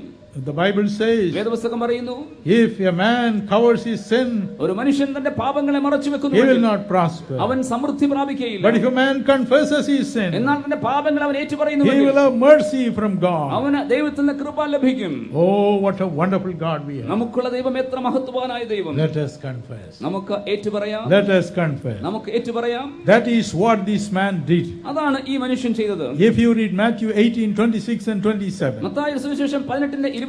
The Bible says, വേദപുസ്തകം പറയുന്നു, if a man covers his sin, ഒരു മനുഷ്യൻ തന്റെ പാപങ്ങളെ മറച്ചു he will വെക്കുന്നു, not prosper. അവൻ സമൃദ്ധി പ്രാപിക്കുകയില്ല. But if a man confesses his sin, എന്നാൽ തന്റെ പാപങ്ങൾ അവൻ he will ഏറ്റുപറയുന്നു, have mercy from God. അവന് ദൈവത്തിൽ നിന്ന് കൃപ ലഭിക്കും. Oh, what a wonderful God we have. നമുക്കുള്ള ദൈവം എത്ര മഹത്വവാനായ ദൈവം. Let us confess. നമുക്ക് ഏറ്റുപറയാം. Let us confess. നമുക്ക് ഏറ്റുപറയാം. That is what this man did. അതാണ് ഈ മനുഷ്യൻ ചെയ്തത്. If you read Matthew 18:26 and 27, മത്തായിയുടെ സുവിശേഷം 18:26-27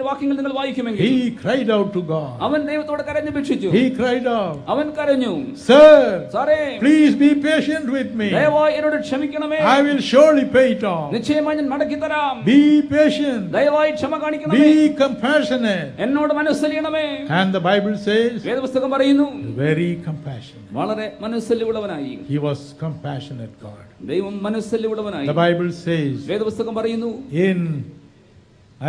വാക്യങ്ങൾ നിങ്ങൾ വായിക്കുമെങ്കിൽ, he cried out to God. അവൻ ദൈവത്തോട് കരഞ്ഞപേക്ഷിച്ചു. He cried out, അവൻ കരഞ്ഞു, Sir, സാറേ, please be patient with me. ദയവായി എന്നോട് ക്ഷമിക്കണമേ. I will surely pay it off. നിശ്ചയമായി ഞാൻ മടക്കി തരാം. Be patient. ദയവായി ക്ഷമ കാണിക്കണമേ. Be compassionate. എന്നോട് മനസ്സലിയണമേ. And the Bible says, വേദപുസ്തകം പറയുന്നു, very compassionate. വളരെ മനസ്സലിവുള്ളവനായി. He was compassionate God. ദൈവം മനസ്സലിവുള്ളവനായി. The Bible says വേദപുസ്തകം പറയുന്നു, in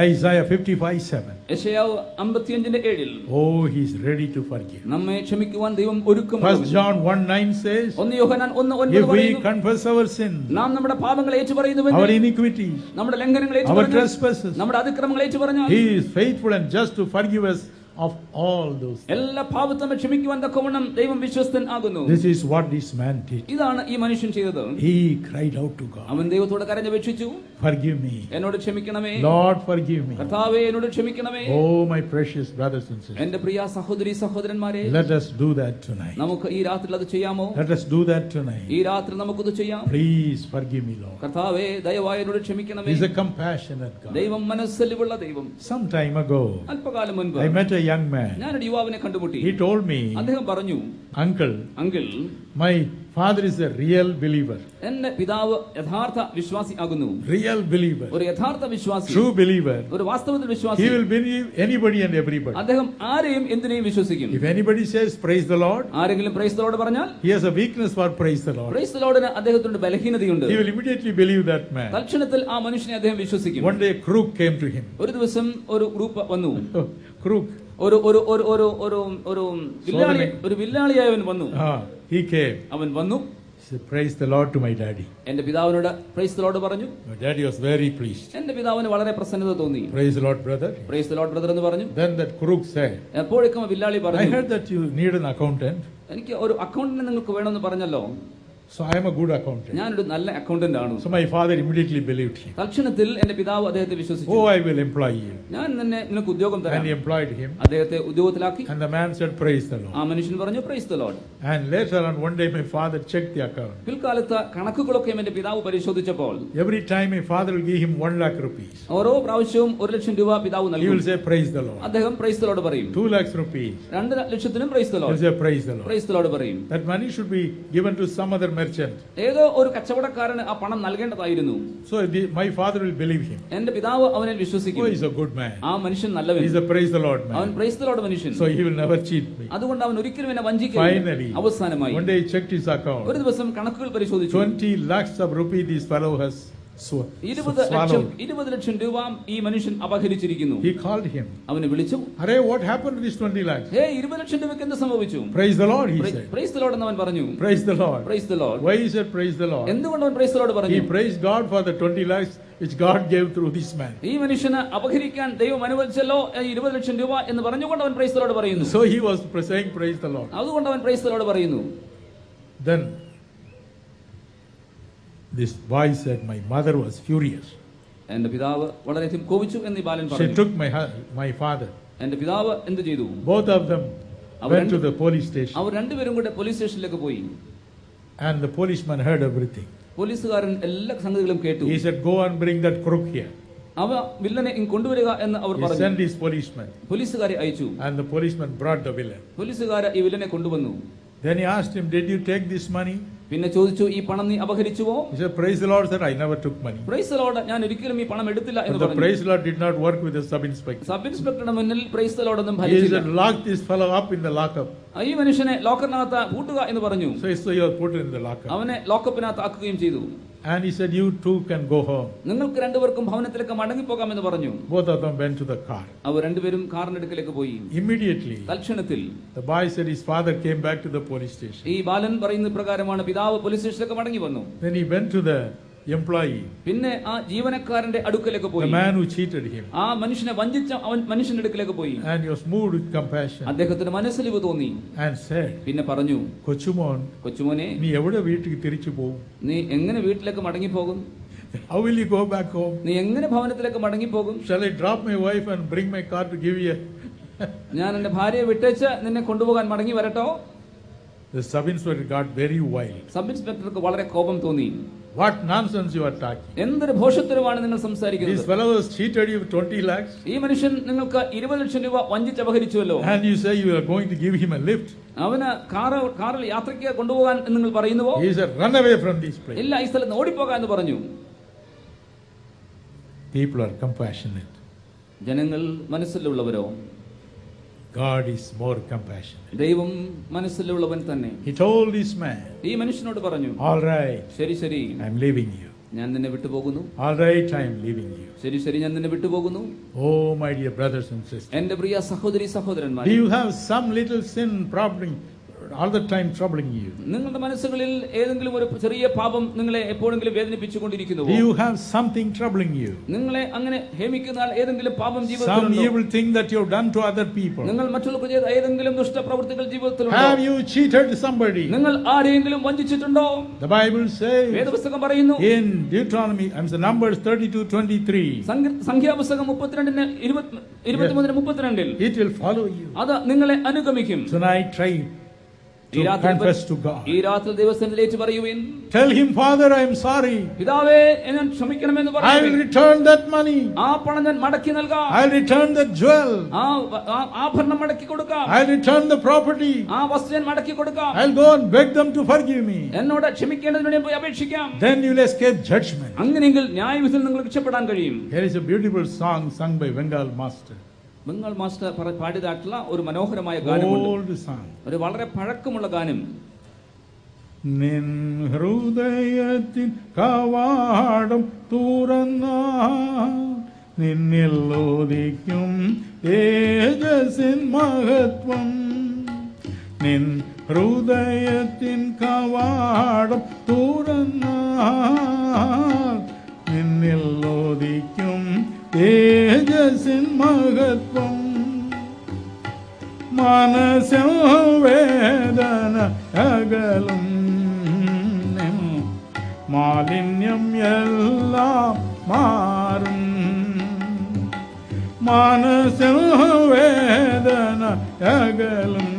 Isaiah 55:7, യെശയ്യാവ് 55:7, oh, he's ready to forgive. നമ്മെ ക്ഷമിക്കുവാൻ ദൈവം ഒരുക്കമാണ്. 1 John 1:9 says, 1 Yohannan 1:9 if we പറയുന്നു, confess our sins, നാം നമ്മുടെ പാപങ്ങളെ our ഏറ്റുപറയുന്നുവെങ്കിൽ, iniquities, നമ്മുടെ ലംഘനങ്ങളെ our ഏറ്റുപറഞ്ഞാൽ, trespasses, നമ്മുടെ അതിക്രമങ്ങളെ ഏറ്റുപറഞ്ഞാൽ, he is faithful and just to forgive us of all those things. എല്ലാ പാപത്തമ്മെ ക്ഷമിക്കുവാൻ തക്കവണ്ണം ദൈവം വിശ്വസ്തൻ ആകുന്നു. This is what this man did. ഇതാണ് ഈ മനുഷ്യൻ ചെയ്തത്. He cried out to God, അവൻ ദൈവത്തോട് കരഞ്ഞപേക്ഷിച്ചു, forgive me. എന്നോട് ക്ഷമിക്കണമേ. Lord, forgive me. കർത്താവേ, എന്നോട് ക്ഷമിക്കണമേ. Oh, my precious brothers and sisters. എന്റെ പ്രിയ സഹോദരി സഹോദരന്മാരെ, Let us do that tonight. നമുക്ക് ഈ രാത്രി അത് ചെയ്യാമോ? Let us do that tonight. ഈ രാത്രി നമുക്കത് ചെയ്യാം. Please forgive me, Lord. കർത്താവേ, ദയവായി എന്നോട് ക്ഷമിക്കണമേ. He's a compassionate God. ദൈവം മനസ്സലിവുള്ള ദൈവം. Some time ago, അല്പകാലം മുൻപ് I met a young man. ഞാനൊരു യുവാവിനെ കണ്ടുമുട്ടി. He told me, അദ്ദേഹം പറഞ്ഞു, Uncle, uncle, my father is a real believer. എന്റെ പിതാവ് യഥാർത്ഥ വിശ്വാസി ആകുന്നു. Real believer. ഒരു യഥാർത്ഥ വിശ്വാസി, True believer. ഒരു വാസ്തവത്തിൽ വിശ്വാസി. He will believe anybody and everybody. അദ്ദേഹം ആരെയും എന്തിനേയും വിശ്വസിക്കും. If anybody says praise the Lord, ആരെങ്കിലും പ്രൈസ് ദി ലോർഡ് പറഞ്ഞാൽ, he has a weakness for praise the Lord. Praise the ലോർഡിന് അദ്ദേഹത്തിന്റെ ബലഹീനതയുണ്ട്. He will immediately believe that man. തൽക്ഷണത്തിൽ ആ മനുഷ്യനെ അദ്ദേഹം വിശ്വസിക്കും. One day a crook came to him. ഒരു ദിവസം ഒരു ഗ്രൂപ്പ് വന്നു. Crook. ഒരു ഒരു ഒരു ഒരു ഒരു ഒരു വില്ലാളി, ഒരു വില്ലാളിയായവൻ വന്നു. He came. അവൻ വന്നു. He said, praise the Lord to my daddy. എന്റെ പിതാവിനോട് പ്രൈസ് ദി ലോർഡ് പറഞ്ഞു. My daddy was very pleased. എന്റെ പിതാവിന് വളരെ പ്രസന്നത തോന്നി. Praise the Lord, brother. Price the Lord brother എന്ന് പറഞ്ഞു. Then that crook said, എപ്പോഴേക്കും വില്ലാളി I പറഞ്ഞു, heard that you need an accountant. എനിക്ക് ഒരു അക്കൗണ്ടന്റിനെ നിങ്ങൾക്ക് വേണമെന്ന് പറഞ്ഞല്ലോ. So I am a good accountant. ഞാനൊരു നല്ല അക്കൗണ്ടന്റ് ആണ്. So my father immediately believed him. തൽക്ഷണത്തിൽ എന്റെ പിതാവ് അദ്ദേഹത്തെ വിശ്വസിച്ചു. Oh, I will employ you. ഞാൻ നിനക്ക് ഉദ്യോഗം തരാം. And he employed him. അദ്ദേഹത്തെ ഉദ്യോഗത്തിലാക്കി. And the man said, praise the Lord. ആ മനുഷ്യൻ പറഞ്ഞു, price the Lord. And later on, one day my father checked the account. പിൽക്കാലത്ത് കണക്കുകളൊക്കെ എന്റെ പിതാവ് പരിശോധിച്ചപ്പോൾ, Every time my father will give him 1 lakh rupees. ഓരോ പ്രാവശ്യവും 1 ലക്ഷം രൂപ പിതാവ് He നൽകും. will say, praise the Lord. അദ്ദേഹം പ്രൈസ് ദി ലോർഡ് പറയും. 2 lakhs rupees. 2 ലക്ഷത്തിനും praise the He will Lord, say, praise the Lord. Praise the Lord പറയും. That money should be given to some other merchant. ഏതോ ഒരു കച്ചവടക്കാരന് ആ പണം നൽകേണ്ടതായിരുന്നു. So my father will believe him. എന്റെ പിതാവ് അവനെ Oh, വിശ്വസിക്കും. he's a good man. ആ മനുഷ്യൻ നല്ലവൻ. He's a praise the Lord അവൻ man. പ്രൈസ് ദി ലോർഡ് മനുഷ്യൻ. So he will never cheat me. അതുകൊണ്ട് അവൻ ഒരിക്കലും എന്നെ വഞ്ചിക്കില്ല. Finally, അവസാനമായി one day he checked his ഒരു account. ദിവസം കണക്കുകൾ പരിശോധിച്ചു. 20 lakhs of rupees this fellow has 20 ലക്ഷം രൂപ ഈ മനുഷ്യൻ അപഹരിച്ചിരിക്കുന്നു. He called him. അവനെ വിളിച്ചു. Arey, what happened to this 20 lakhs? 20 ലക്ഷം രൂപയ്ക്ക് എന്ത് സംഭവിച്ചു? Praise the Lord, he said. Price the Lord എന്ന് അവൻ പറഞ്ഞു. Praise the Lord. Praise the Lord. Why he said praise the Lord? എന്തുകൊണ്ട് അവൻ പ്രൈസ് ദി ലോർഡ് He പറഞ്ഞു? praised God for the 20 lakhs which God gave through this man. ഈ മനുഷ്യന് അപഹരിക്കാൻ ദൈവം അനുവദിച്ചല്ലോ 20 ലക്ഷം രൂപ എന്ന് പറഞ്ഞുകൊണ്ട് അവൻ പ്രൈസ് ദി ലോർഡ് പറയുന്നു. So he was saying praise the Lord. അതുകൊണ്ട് അവൻ പ്രൈസ് ദി ലോർഡ് പറയുന്നു. Then this boy said, my mother was furious. എന്റെ പിതാവ് വളരെയധികം കോപിച്ചു എന്ന് ഈ ബാലൻ She പറഞ്ഞു. took my father. എന്റെ പിതാവ് എന്ത് ചെയ്തു? Both of them went to the police station. അവർ രണ്ടുപേരും കൂടെ പോലീസ് സ്റ്റേഷനിലേക്ക് പോയി. And the policeman heard everything. പോലീസുകാരൻ എല്ലാ സംഗതികളും കേട്ടു. He said, go and bring that crook here. അവ വില്ലനെ കൊണ്ടുവരിക എന്ന് അവർ He പറഞ്ഞു. sent his policeman. പോലീസുകാരെ അയച്ചു. And the policeman brought the villain. പോലീസുകാർ ഈ വില്ലനെ കൊണ്ടുവന്നു. Then he asked him, did you take this money? പിന്നെ ചോദിച്ചു, ഈ പണം നീ അപഹരിച്ചുവോ? He said, praise the Lord, sir, I never took money. Price the Lord, ഞാൻ ഒരിക്കലും ഈ പണം എടുത്തില്ല എന്ന് But the പറഞ്ഞു. praise the Lord did not work with the sub-inspector. സബ് ഇൻസ്പെക്ടറുടെ മുന്നിൽ പ്രൈസ് ദി ലോർഡ് ഒന്നും He ഫലിച്ചില്ല. said, lock this fellow up in the lockup. ഈ മനുഷ്യനെ ലോക്കറിനകത്ത് പൂട്ടുക എന്ന് പറഞ്ഞു. So he was put in the lockup. അവനെ ലോക്കപ്പിനകത്ത് ആക്കുകയും ചെയ്തു. And he said, you too can go home. നിങ്ങൾക്ക് രണ്ടുപേർക്കും ഭവനത്തിലേക്ക് മടങ്ങിപ്പോകാമെന്ന് പറഞ്ഞു. Both of them went to the car. അവർ രണ്ടുപേരും കാറിന്റെ അടുക്കലേക്ക് പോയി. Immediately, തൽക്ഷണത്തിൽ the boy said his father came back to the police station. ഈ ബാലൻ പറയുന്ന പ്രകാരമാണ് പിതാവ് പോലീസ് സ്റ്റേഷനിലേക്ക് മടങ്ങി വന്നു. Then he went to the employee, പിന്നെ ആ ജീവനക്കാരന്റെ അടുക്കലേക്ക് the പോയി. man who cheated him. ആ മനുഷ്യനെ വഞ്ചിച്ച അവൻ മനുഷ്യന്റെ അടുക്കലേക്ക് പോയി. And he was moved with compassion അദ്ദേഹത്തിന് മനസ്സലിവ് തോന്നി. and said, പിന്നെ പറഞ്ഞു, കൊച്ചുമോൻ, കൊച്ചുമോനെ, നീ എവിടെ വീട്ടിലേക്ക് തിരിച്ചു പോകും? നീ എങ്ങനെ വീട്ടിലേക്ക് മടങ്ങിപ്പോകും? How will you go back home? നീ എങ്ങനെ ഭവനത്തിലേക്ക് മടങ്ങിപ്പോകും? Shall I drop my wife and bring my car to give you? ഞാൻ എന്റെ ഭാര്യയെ വിട്ടേച്ച് നിന്നെ കൊണ്ടുപോകാൻ മടങ്ങി വരട്ടോ? The sub-inspector got very wild. സബ് ഇൻസ്പെക്ടർക്ക് വളരെ കോപം തോന്നി. What nonsense you are talking. എന്തൊരു ഭോഷത്തരമാണ് നിങ്ങൾ This സംസാരിക്കുന്നത്? fellow has cheated you 20 lakhs. ഈ മനുഷ്യൻ നിങ്ങൾക്ക് 20 ലക്ഷം രൂപ വഞ്ചിച്ച് അപഹരിച്ചുവല്ലോ. And you say you are going to give him a lift. അവന് കാറിൽ യാത്രയ്ക്ക് കൊണ്ടുപോകാൻ നിങ്ങൾ പറയുന്നുവോ? He said, run away from this place. ഇല്ല, ഈ സ്ഥലത്ത് ഓടിപ്പോകാൻ എന്ന് പറഞ്ഞു. People are compassionate. ജനങ്ങൾ മനസ്സിലുള്ളവരോ? God is more compassionate. ദൈവം മനസ്സിലുള്ളവൻ തന്നെ. He told this man, ഈ മനുഷ്യനോട് പറഞ്ഞു, all right, ശരി ശരി, I am leaving you. ഞാൻ നിന്നെ വിട്ടുപോകുന്നു. All right, I am leaving you. ശരി ശരി, ഞാൻ നിന്നെ വിട്ടുപോകുന്നു. Oh, my dear brothers and sisters. എന്റെ പ്രിയ സഹോദരി സഹോദരന്മാരെ, Do you have some little sin problem all the time troubling you? നിങ്ങളുടെ മനസ്സുകളിൽ ഏതെങ്കിലും ഒരു ചെറിയ പാപം നിങ്ങളെ എപ്പോഴെങ്കിലും വേദനിപ്പിച്ചുകൊണ്ടിരിക്കുന്നുവോ? Do you have something troubling you? നിങ്ങളെ അങ്ങനെ ഹേമിക്കുന്ന ഏതെങ്കിലും പാപം Some ജീവിതത്തിലുണ്ടോ? evil thing that you have done to other people? നിങ്ങൾ മറ്റുള്ളവർക്ക് ചെയ്ത ഏതെങ്കിലും ദുഷ്ടപ്രവൃത്തികൾ ജീവിതത്തിലുണ്ടോ? Have you cheated somebody? നിങ്ങൾ ആരെയെങ്കിലും വഞ്ചിച്ചിട്ടുണ്ടോ? The Bible says വേദപുസ്തകം പറയുന്നു, in Deuteronomy, Numbers 32:23, സംഖ്യാപുസ്തകം 33:32 it will follow you. അത് നിങ്ങളെ അനുഗമിക്കും. Tonight try to confess to God. ഈ രാത്രി ദൈവസന്നിധിയിലേക്ക് പറയുവിൻ. Tell him, Father, I am sorry. പിതാവേ, ഞാൻ ക്ഷമിക്കണമെന്ന് I will പറയുവിൻ. return that money. ആ പണം ഞാൻ മടക്കി നൽകാം. I will return that jewel. ആ ആഭരണം മടക്കി കൊടുക്കാം. I will return the property. ആ വസ്തു ഞാൻ മടക്കി കൊടുക്കാം. I will go and beg them to forgive me. എന്നോട് ക്ഷമിക്കേണ്ടതിന് വേണ്ടി പോയി അപേക്ഷിക്കാം. Then you will escape judgment. അങ്ങനെയെങ്കിൽ ന്യായവിധിയിൽ നിങ്ങൾക്ക് രക്ഷപ്പെടാൻ കഴിയും. Here is a beautiful song sung by Bengal master. Bengal master പാടിയതായിട്ടുള്ള ഒരു മനോഹരമായ ഗാനമുണ്ട്. Old song. ഒരു വളരെ പഴക്കമുള്ള ഗാനം. നിൻ ഹൃദയത്തിൻ കവാടം തുറന്നാൽ നിന്നിൽ ഉദിക്കും തേജസ്സിൻ മഹത്വം. നിൻ ഹൃദയത്തിൻ കവാടം തുറന്നാൽ നിന്നിൽ ഉദിക്കും തേജസ്സിൻ മഹത്വം. മനസ്സിൽ വേദന അകലും മാലിന്യം എല്ലാം മാറും. മനസ്സിൽ വേദന അകലും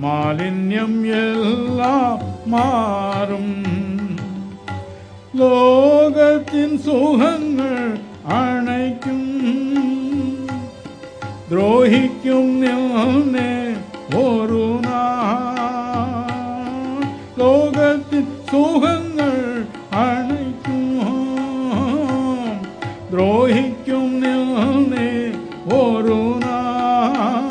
മാലിന്യം എല്ലാം മാറും. ലോകത്തിൻ സുഖങ്ങൾ അണയ്ക്കും ദ്രോഹിക്കും നിന്നെ ഒരു നാൾ. ലോകത്തിൻ സുഖങ്ങൾ അണയ്ക്കും ദ്രോഹിക്കും നിന്നെ ഒരു നാൾ.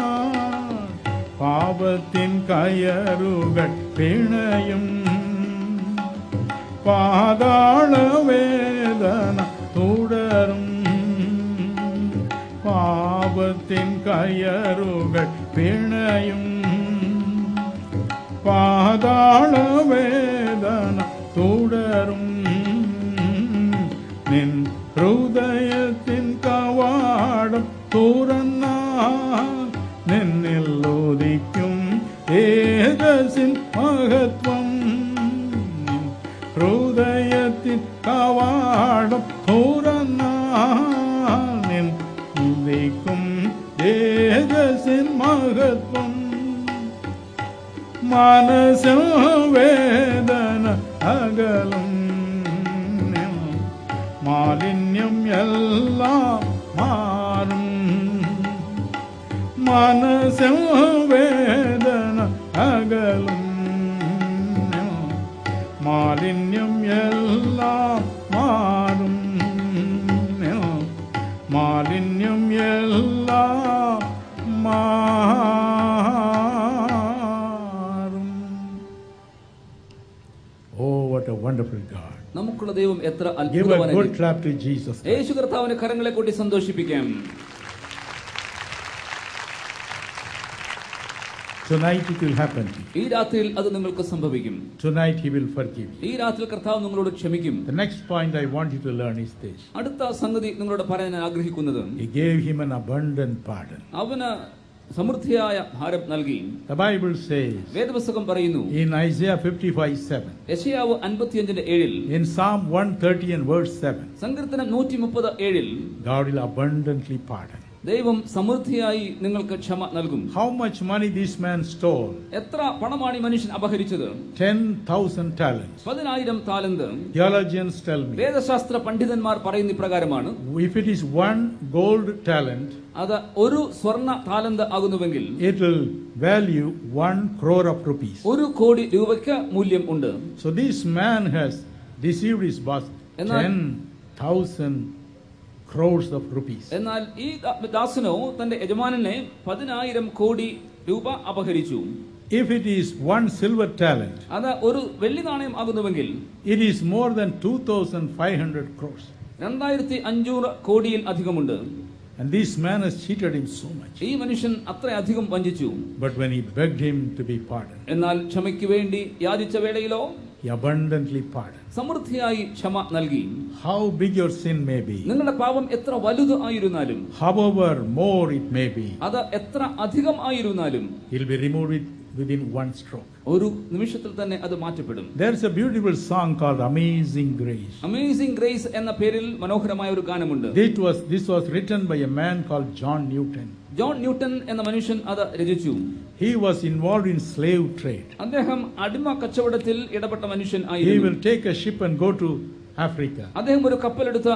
പാപത്തിൻ കയറുകൾ പിണയും പാതാളവേദന തുടരും. പാപത്തിൻ കയറുകൾ പിണയും പാതാളവേദന തുടരും. ഹൃദയത്തിൻ കവാടം തുറന്നാൽ നിന്നിൽ ഉദിക്കും തേജസ്സിൻ മഹത്വം. ഹൃദയത്തിൻ കവാടം തുറന്നാൽ നിന്നിൽ ഉദിക്കും തേജസ്സിൻ മഹത്വം. മനസ്സിൽ വേദന അകലും, മാലിന്യം എല്ലാം മാറും. മനസ്സിൽ വേദന അകലും, മാലിന്യം എല്ലാം മാറും. മാലിന്യം എല്ലാം മാറും. Oh, what a wonderful God. നമുക്കുള്ള ദൈവം എത്ര Give a അത്ഭുതവാനാണ്. good clap to Jesus. യേശു കർത്താവിനെ കരങ്ങളെ കൂട്ടി സന്തോഷിപ്പിക്കാം. Tonight it will happen to you. ഈ രാത്രിയിൽ അത് നിങ്ങൾക്ക് സംഭവിക്കും. Tonight he will forgive you. ഈ രാത്രിയിൽ കർത്താവ് നിങ്ങളോട് ക്ഷമിക്കും. The next point I want you to learn is this. അടുത്ത സംഗതി നിങ്ങളോട് പറയാൻ ഞാൻ ആഗ്രഹിക്കുന്നത്, He gave him an abundant pardon. അവന് സമൃദ്ധിയായ ഭാരം നൽകി. The Bible says വേദപുസ്തകം പറയുന്നു, in Isaiah 55:7, യെശയ്യാവ് 55:7, in Psalm 130 and verse 7, സങ്കീർത്തനം 137, God will abundantly pardon. ദൈവം സമൃദ്ധിയായി നിങ്ങൾക്ക് ക്ഷമ നൽകും. How much money this man stole? എത്ര പണമാണ് ഈ മനുഷ്യൻ അപഹരിച്ചത്? 10,000 talents. 10,000 താലന്ത്. Theologians tell me, വേദശാസ്ത്ര പണ്ഡിതന്മാർ പറയുന്ന ഇപ്രകാരമാണ്, if it is one gold talent, അത് ഒരു സ്വർണ്ണ താലന്ത് ആകുന്നുവെങ്കിൽ it will value 1 crore of rupees. 1 കോടി രൂപയ്ക്ക് മൂല്യം ഉണ്ട്. So this man has deceived his boss. എന്നാൽ 10,000 crores of rupees. എന്നാൽ ഈ ദാസനോ തന്റെ യജമാനനെ 10,000 കോടി രൂപ അപഹരിച്ചു. If it is one silver talent, അത് ഒരു വെള്ളി നാണയം ആകുന്നുവെങ്കിൽ it is more than 2,500 crores. 2,500 കോടിയിൽ അധികമുണ്ട്. And this man has cheated him so much. ഈ മനുഷ്യൻ അത്രയധികം വഞ്ചിച്ചു. But when he begged him to be pardoned, എന്നാൽ ക്ഷമയ്ക്ക് വേണ്ടി യാചിച്ച വേളയിലോ he abundantly pardoned. സമൃദ്ധിയായി ക്ഷമ നൽകി. How big your sin may be, നിങ്ങളുടെ പാപം എത്ര വലുത് ആയിരുന്നാലും, however more it may be, അത് എത്ര അധികം ആയിരുന്നാലും, he'll be removed within one stroke. ഒരു നിമിഷത്തിൽ തന്നെ അത് മാറ്റപ്പെടും. There's a beautiful song called Amazing Grace. Amazing grace എന്ന പേരിൽ മനോഹരമായ ഒരു ഗാനമുണ്ട്. This was written by a man called John Newton. John newton എന്ന മനുഷ്യൻ അത് രചിച്ചു. He was involved in slave trade. അദ്ദേഹം അടിമ കച്ചവടത്തിൽ ഇടപെട്ട മനുഷ്യൻ He ആയിരുന്നു. will take a ship and go to Africa, അദ്ദേഹം ഒരു കപ്പലെടുത്ത്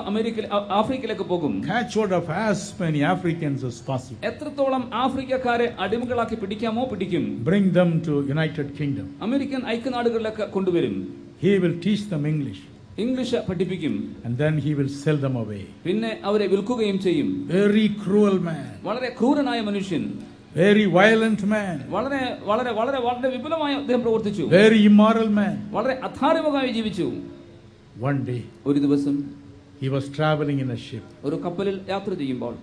ആഫ്രിക്കയിലേക്ക് പോകും. catch hold of as many Africans as possible, എത്രത്തോളം ആഫ്രിക്കക്കാരെ അടിമകളാക്കി പിടിക്കാമോ പിടിക്കും. bring them to United Kingdom. American ഐക്യനാടുകളിലേക്ക് കൊണ്ടുവരും. He will teach them English, English പഠിപ്പിക്കും. and then he will sell them away. പിന്നെ അവരെ വിൽക്കുകയും ചെയ്യും. Very cruel man, വളരെ ക്രൂരനായ മനുഷ്യൻ, very violent man, വളരെ വളരെ വളരെ വളരെ വിപുലമായി അദ്ദേഹം പ്രവർത്തിച്ചു. very immoral man. വളരെ അധാർമികമായി ജീവിച്ചു. One day ഒരു ദിവസം he was traveling in a ship. ഒരു കപ്പലിൽ യാത്ര ചെയ്യുമ്പോൾ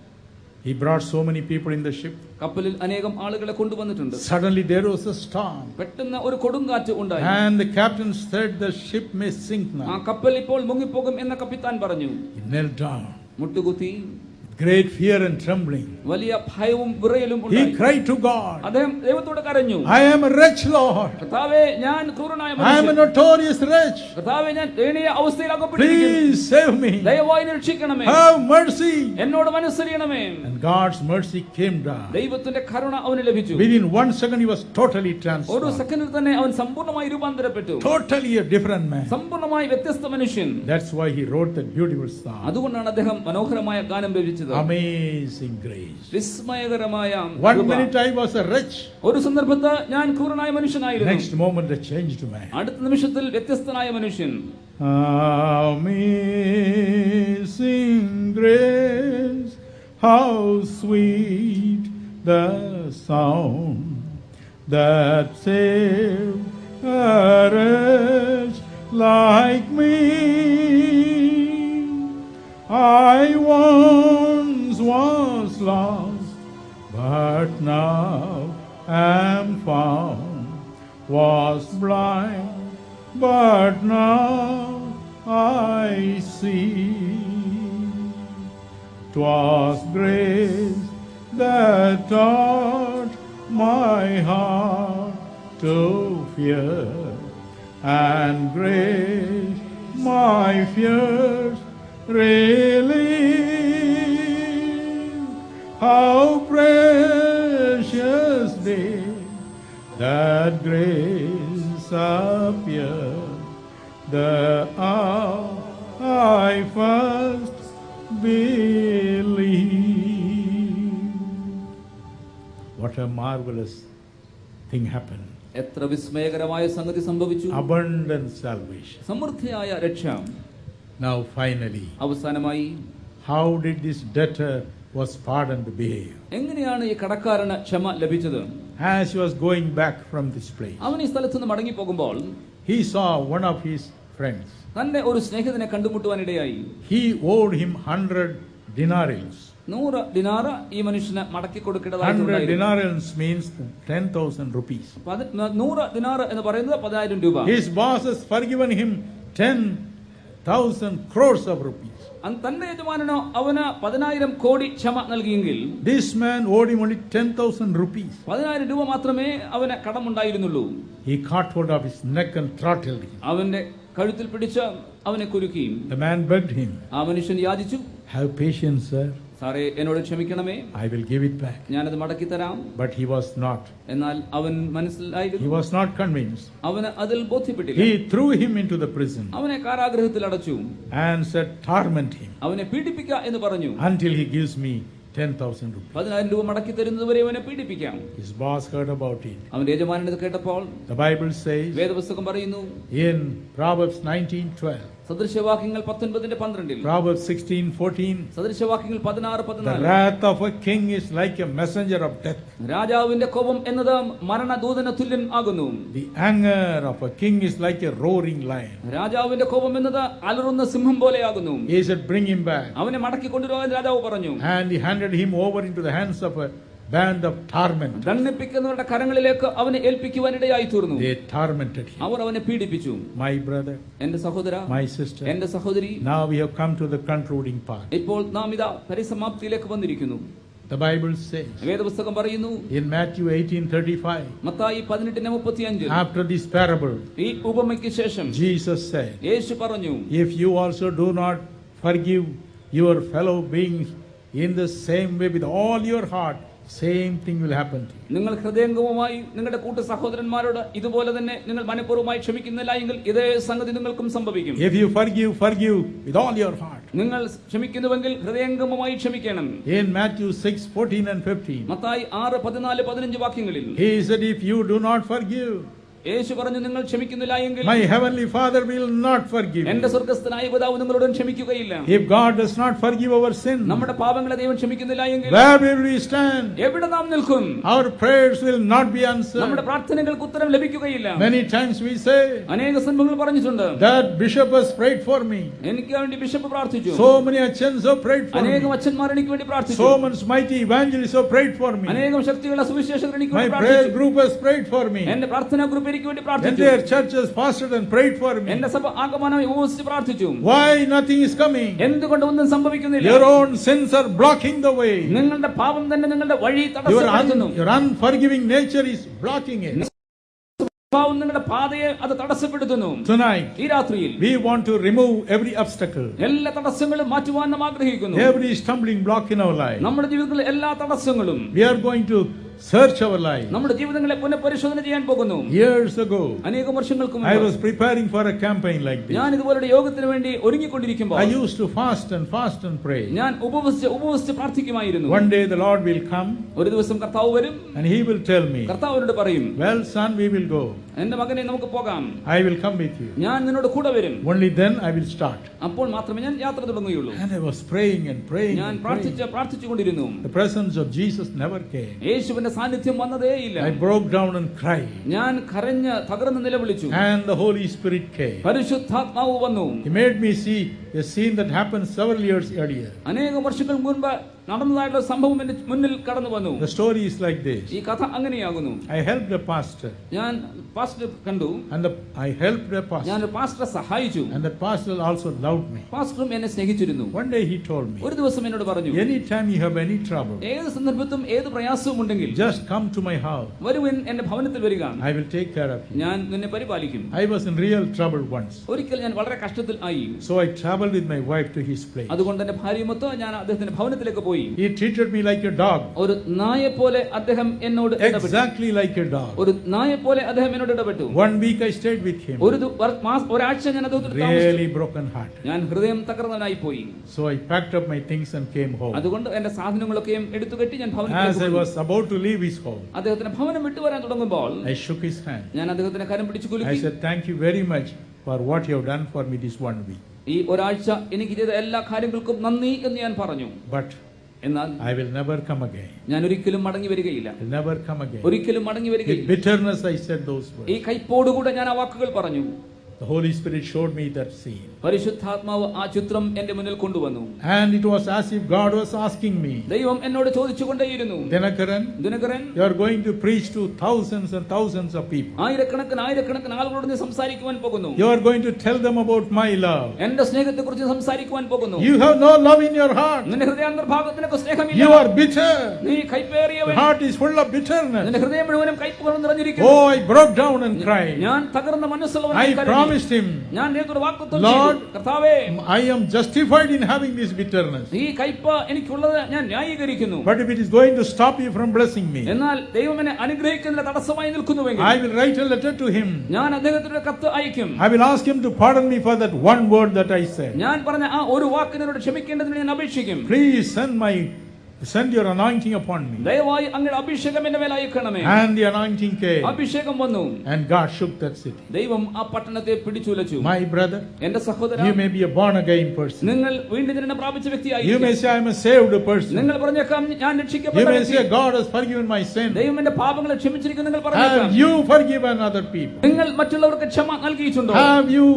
He brought so many people in the ship. കപ്പലിൽ അനേകം ആളുകളെ കൊണ്ടുവന്നിട്ടുണ്ട്. Suddenly there was a storm, പെട്ടെന്ന് ഒരു കൊടുങ്കാറ്റ് ഉണ്ടായി. and the captain said the ship may sink ആ now. കപ്പൽ ഇപ്പോൾ മുങ്ങിപ്പോകും എന്ന കപ്പിത്താൻ പറഞ്ഞു. He knelt down, മുട്ടുകുത്തി great fear and trembling. വലിയ ഭയവും വിറയലും He ഉണ്ടായി. cried to God, അദ്ദേഹം ദൈവത്തോട് കരഞ്ഞു, I am a wretch, Lord. കർത്താവേ, ഞാൻ ക്രൂരനായ I am a മനുഷ്യൻ. notorious wretch. കർത്താവേ, ഞാൻ ദയനീയ അവസ്ഥയിൽ അകപ്പെട്ടിരിക്കുന്നു. Please save me. ദയവായി രക്ഷിക്കണമേ. Have mercy. എന്നോട് മനസ്സറിയണമേ. And God's mercy came down. ദൈവത്തിന്റെ കരുണ അവന് ലഭിച്ചു. Within 1 second he was totally ഒരു transformed. സെക്കൻഡിൽ തന്നെ അവൻ സമ്പൂർണ്ണമായി രൂപാന്തരപ്പെട്ടു. Totally a different man. സമ്പൂർണ്ണമായി വ്യത്യസ്ത മനുഷ്യൻ. That's why he wrote that beautiful song. അതുകൊണ്ടാണ് അദ്ദേഹം മനോഹരമായ ഗാനം രചിച്ചത്. Amazing grace. വിസ്മയകരമായ One കൃപ. minute I was a wretch. ഒരു സന്ദർഭത്തിൽ ഞാൻ ക്രൂരനായ മനുഷ്യനായിരുന്നു. Next moment a changed man. അടുത്ത നിമിഷത്തിൽ വ്യത്യസ്തനായ മനുഷ്യൻ. Amazing grace, how sweet the sound that saved a wretch like me. I once was lost, but now am found, was blind, but now I see. 'Twas grace that taught my heart to fear, and grace my fears relieved. How precious day that grace appeared, the hour I first believed. What a marvelous thing happened. എത്ര വിസ്മയകരമായ സംഗതി സംഭവിച്ചു. Abundant salvation. സമൃദ്ധിയായ രക്ഷ. Now finally, അവസാനമായി how did this debtor was pardoned behave? എങ്ങനെയാണ് ഈ കടക്കാരന് ക്ഷമ ലഭിച്ചത്? As he was going back from this place, അവൻ ഈ സ്ഥലത്ത് നിന്ന് മടങ്ങി പോകുമ്പോൾ he saw one of his friends. തന്റെ ഒരു സ്നേഹിതനെ കണ്ടുമുട്ടുവാനിടയായി. He owed him 100 denarius. 100 ദിനാർ ഈ മനുഷ്യന് മടക്കി 100 കൊടുക്കേണ്ടതായിരുന്നു. denarius means 10,000 rupees. 100 ദിനാർ എന്ന് പറയുന്നത് 10,000 രൂപ. His boss has forgiven him 10,000 crores of rupees. തന്റെ യജമാനനോ അവന് 10,000 കോടി ക്ഷമ നൽകിയെങ്കിൽ This man owed him only 10,000 rupees. 10,000 രൂപ മാത്രമേ അവന് കടമുണ്ടായിരുന്നുള്ളൂ. He caught hold of his neck and throttled him. അവന്റെ കഴുത്തിൽ പിടിച്ച് അവനെ കുലുക്കി. The man begged him, ആ മനുഷ്യൻ യാചിച്ചു, "Have patience, sir. സാറേ എന്നോട് ക്ഷമിക്കണമേ, I will give it back." ഞാനത് മടക്കി തരാം. But he was not. എന്നാൽ അവൻ He മനസ്സിലായിരുന്നു, was not convinced. അവന് അതിൽ ബോധ്യപ്പെട്ടില്ല. He threw him into the prison അവനെ കാരാഗൃഹത്തിൽ അടച്ചു. and said, "Torment him അവനെ പീഡിപ്പിക്കുക എന്ന് പറഞ്ഞു. until he gives me 10,000 rupees." 10,000 രൂപ മടക്കി തരുന്നതുവരെ അവനെ പീഡിപ്പിക്കാം. His boss heard about it. അവന്റെ യജമാനൻ ഇത് കേട്ടപ്പോൾ The Bible says വേദപുസ്തകം പറയുന്നു, in Proverbs 19:12, സദൃശവാക്യങ്ങൾ 19:12, Proverbs 16:14, സദൃശവാക്യങ്ങൾ "The 16:14, wrath of a king is like a messenger of death. രാജാവിന്റെ കോപം എന്നത് മരണദൂതന് തുല്യം ആകുന്നു. The anger of a king is like a roaring lion." രാജാവിന്റെ കോപം എന്നത് അലറുന്ന സിംഹം പോലെയാകുന്നു. He said, "Bring him back." അവനെ മടക്കി കൊണ്ടുവരാൻ രാജാവ് പറഞ്ഞു. And he handed him over into the hands of a band of torment. ദണ്ഡിപ്പിക്കുന്നവരുടെ കരങ്ങളിലേക്ക് അവനെ ഏൽപ്പിക്കുവാനിടയായി തീർന്നു. They tormented him. അവർ അവനെ പീഡിപ്പിച്ചു. My brother, എന്റെ സഹോദര, my sister, എന്റെ സഹോദരി, now we have come to the concluding part. ഇപ്പോൾ നാം ഇതാ പരിസമാപ്തിയിലേക്ക് വന്നിരിക്കുന്നു. The Bible says വേദപുസ്തകം പറയുന്നു, in Matthew 18:35, Mathai 18:35, after this parable, ഈ ഉപമയ്ക്ക് ശേഷം Jesus said, യേശു പറഞ്ഞു, "If you also do not forgive your fellow beings in the same way with all your heart, same thing will happen to you." നിങ്ങൾ ഹൃദയംഗമമായി നിങ്ങളുടെ കൂട്ട സഹോദരന്മാരോട് ഇതുപോലെ തന്നെ നിങ്ങൾ മനഃപൂർവ്വമായി ക്ഷമിക്കുന്നില്ല എങ്കിൽ ഇതേ സംഗതി നിങ്ങൾക്കും സംഭവിക്കും. If you forgive with all your heart. നിങ്ങൾ ക്ഷമിക്കുന്നുവെങ്കിൽ ഹൃദയംഗമമായി ക്ഷമിക്കണം. In Matthew 6:14 and 15, മത്തായി 6, 14, 15 വാക്യങ്ങളിൽ he said, "If you do not forgive, യേശു പറഞ്ഞു, നിങ്ങൾ ക്ഷമിക്കുന്നില്ല എങ്കിൽ my heavenly Father will not forgive എന്റെ you." സ്വർഗ്ഗസ്ഥനായ പിതാവ് നിങ്ങളോട് ക്ഷമിക്കുകയില്ല. If God does not forgive our sin, നമ്മുടെ പാപങ്ങളെ ദൈവം ക്ഷമിക്കുന്നില്ല എങ്കിൽ where will we stand? എവിടെ നാം നിൽക്കും? Our prayers will not be answered. നമ്മുടെ പ്രാർത്ഥനകൾക്ക് ഉത്തരം ലഭിക്കുകയില്ല. Many times we say, അനേക സന്ദർഭങ്ങൾ പറഞ്ഞിട്ടുണ്ട്, "That bishop has prayed for me. എനിക്ക് വേണ്ടി ബിഷപ്പ് പ്രാർത്ഥിച്ചു. So many achans have prayed for അനേകം me. അച്ഛന്മാർ എനിക്ക് വേണ്ടി പ്രാർത്ഥിച്ചു. So much mighty evangelists have prayed for me. അനേകം ശക്തിയുള്ള സുവിശേഷകർ എനിക്ക് My വേണ്ടി prayer പ്രാർത്ഥിച്ചു. group has prayed for me. എന്റെ പ്രാർത്ഥനാ ഗ്രൂപ്പ് എനിക്ക് വേണ്ടി പ്രാർത്ഥിച്ചു. Entire church has fasted and prayed for me. എന്റെ സഭ ആഗമനമായി ഉപവസിച്ച് പ്രാർത്ഥിച്ചു. Why nothing is coming? എന്തുകൊണ്ട് ഒന്നും സംഭവിക്കുന്നില്ല? Your own sins are blocking the way. നിങ്ങളുടെ പാപം തന്നെ നിങ്ങളുടെ വഴി തടസ്സപ്പെടുത്തുന്നു. Your unforgiving nature is blocking it. പാപം നിങ്ങളുടെ പാതയെ അത് തടസ്സപ്പെടുത്തുന്നു. Tonight, ഈ രാത്രിയിൽ we want to remove every obstacle, എല്ലാ തടസ്സങ്ങളും മാറ്റുവാൻ നാം ആഗ്രഹിക്കുന്നു. every stumbling block in our life. നമ്മുടെ ജീവിതത്തിലെ എല്ലാ തടസ്സങ്ങളും We are going to search our life. നമ്മുടെ ജീവിതങ്ങളെ പുനഃപരിശോധന ചെയ്യാൻ പോകുന്നു. Years ago, അനേകം വർഷങ്ങൾക്ക് I മുമ്പ് was preparing for a campaign like this. ഞാൻ ഇതുപോലുള്ള യോഗത്തിന് വേണ്ടി ഒരുങ്ങിക്കൊണ്ടിരിക്കുമ്പോൾ I used to fast and pray. ഞാൻ ഉപവസിച്ച് പ്രാർത്ഥിക്കുമായിരുന്നു. One day the Lord will come ഒരു ദിവസം കർത്താവ് വരും. and He will tell me, കർത്താവിനോട് പറയും, "Well, son, we will go. എന്റെ മകനെ നമുക്ക് പോകാം. I will come with you." ഞാൻ നിന്നോട് കൂടെ വരും. Only then I will start. അപ്പോൾ മാത്രമേ ഞാൻ യാത്ര തുടങ്ങുകയുള്ളൂ. And I was praying and praying. ഞാൻ And praying. പ്രാർത്ഥിച്ചുകൊണ്ടിരുന്നു. The presence of Jesus never came. യേശുവിന്റെ സാന്നിധ്യം വന്നതേയില്ല. I broke down and cried. ഞാൻ കരഞ്ഞ് തകർന്ന് നിലവിളിച്ചു. And the Holy Spirit came. പരിശുദ്ധാത്മാവ് വന്നു. He made me see a scene that happened several years earlier. അനേകം വർഷങ്ങൾ മുൻപ് നടന്നതായിട്ടുള്ള സംഭവം എന്റെ മുന്നിൽ കടന്നു വന്നു. The story is like this. ഈ കഥ അങ്ങനെയാകുന്നു. I helped a pastor. ഞാൻ പാസ്റ്റർ കണ്ടു. And I helped a pastor. ഞാൻ പാസ്റ്ററെ സഹായിച്ചു. And that pastor also loved me. പാസ്റ്ററും എന്നെ സ്നേഹിച്ചിരുന്നു. One day he told me, ഒരു ദിവസം എന്നോട് പറഞ്ഞു, anytime you have any trouble, ഏത് സന്ദർഭത്തും ഏത് പ്രയാസവും ഉണ്ടെങ്കിൽ just come to my house. വരുവിൻ, എന്റെ ഭവനത്തിൽ വരിക, I will take care of you. ഞാൻ നിന്നെ പരിപാലിക്കും. I was in real trouble once. ഒരിക്കൽ ഞാൻ വളരെ കഷ്ടത്തിൽ ആയി. So I traveled with my wife to his place. അതുകൊണ്ട് എന്റെ ഭാര്യയുമൊത്ത് ഞാൻ അദ്ദേഹത്തിന്റെ ഭവനത്തിലേക്ക് പോയി. He treated me like a dog. ഒരു നായെ പോലെ അദ്ദേഹം എന്നോട് ഇടപെട്ടു. Exactly like a dog. ഒരു നായെ പോലെ അദ്ദേഹം എന്നോട് ഇടപെട്ടു. 1 week I stayed with him. ഒരാഴ്ച ഞാൻ അദ്ദേഹത്തോട് really broken heart. ഞാൻ ഹൃദയം തകർന്നവനായി പോയി. So I packed up my things and came home. അതുകൊണ്ട് എന്റെ സാധനങ്ങളൊക്കെയും എടുത്തുകെട്ടി ഞാൻ ഭവനത്തിലേക്ക് As I പോയി. was about to leave his home, അദ്ദേഹത്തിന്റെ ഭവനം വിട്ടുവരാൻ തുടങ്ങുമ്പോൾ I shook his hand. ഞാൻ അദ്ദേഹത്തിന്റെ കരം പിടിച്ചു I കുലുക്കി. said, thank you very much for what you have done for me this 1 week. ഈ ഒരാഴ്ച എനിക്ക് ചെയ്ത എല്ലാ കാര്യങ്ങൾക്കും നന്ദി എന്ന് ഞാൻ പറഞ്ഞു. But എന്നാൽ I will never come again. ഞാൻ ഒരിക്കലും മടങ്ങി വരികയില്ല. I'll never come again. ഒരിക്കലും മടങ്ങി With വരികയില്ല. bitterness I said those ഈ words. കൈപ്പോടുകൂടെ ഞാൻ ആ വാക്കുകൾ പറഞ്ഞു. The Holy Spirit showed me that scene. പരിശുദ്ധാത്മാവ് ആ ചിത്രം എന്റെ മുന്നിൽ കൊണ്ടുവന്നു. And it was as if God was asking me, ദൈവം എന്നോട് ചോദിച്ചുകൊണ്ടേയിരുന്നു, Dinakaran, Dinakaran, you are going to preach to thousands and thousands of people. ആയിരക്കണക്കിന് ആളുകളോട് നീ സംസാരിക്കുവാൻ പോകുന്നു. You are going to tell them about my love. എന്റെ സ്നേഹത്തെക്കുറിച്ച് സംസാരിക്കുവാൻ പോകുന്നു. You have no love in your heart. നിന്റെ ഹൃദയാന്തർഭാഗത്തിനൊക്കെ സ്നേഹമില്ല. You are bitter. നീ കൈപ്പേറിയവൻ. Your heart is full of bitterness. നിന്റെ ഹൃദയം മുഴുവനും കൈപ്പ് കൊണ്ട് നിറഞ്ഞിരിക്കുന്നു. Oh, I broke down and cried. ഞാൻ തകർന്ന മനസ്സുള്ളവനായി I കരഞ്ഞു. promised him, ഞാൻ ദൈവത്തോട് വാഗ്ദത്തം Lord, ചെയ്തു, കർത്താവേ, I am justified in having this bitterness. ഈ കൈപ്പ് എനിക്കുള്ളത് ഞാൻ ന്യായീകരിക്കുന്നു. But if it is going to stop you from blessing me, എന്നാൽ ദൈവം എന്നെ അനുഗ്രഹിക്കുന്നതിന് തടസ്സമായി നിൽക്കുന്നുവെങ്കിൽ I will write a letter to him. ഞാൻ അദ്ദേഹത്തിന് ഒരു കത്ത് അയക്കും. I will ask him to pardon me for that one word that I said. ഞാൻ പറഞ്ഞ ആ ഒരു വാക്കിനോട് ക്ഷമിക്കേണ്ടതിന് ഞാൻ അപേക്ഷിക്കും. Please send your anointing upon me. ദയവായി അങ്ങയുടെ അഭിഷേകം എന്റെ മേൽ അയക്കണമേ. And the anointing came. അഭിഷേകം വന്നു. And God shook that city. ദൈവം ആ പട്ടണത്തെ പിടിച്ചുലച്ചു. My brother, എന്റെ സഹോദര, you may be a born again person. നിങ്ങൾ വീണ്ടും ജനനം പ്രാപിച്ച You വ്യക്തിയായിരിക്കാം. may say I am a saved person. നിങ്ങൾ പറഞ്ഞേക്കാം ഞാൻ You രക്ഷിക്കപ്പെട്ട may വ്യക്തി. say God has forgiven my sin. ദൈവം എന്റെ പാപങ്ങളെ ക്ഷമിച്ചിരിക്കുന്നു നിങ്ങൾ പറഞ്ഞേക്കാം. Have you forgiven other people? നിങ്ങൾ മറ്റുള്ളവർക്ക് ക്ഷമ നൽകിയിട്ടുണ്ടോ? Have you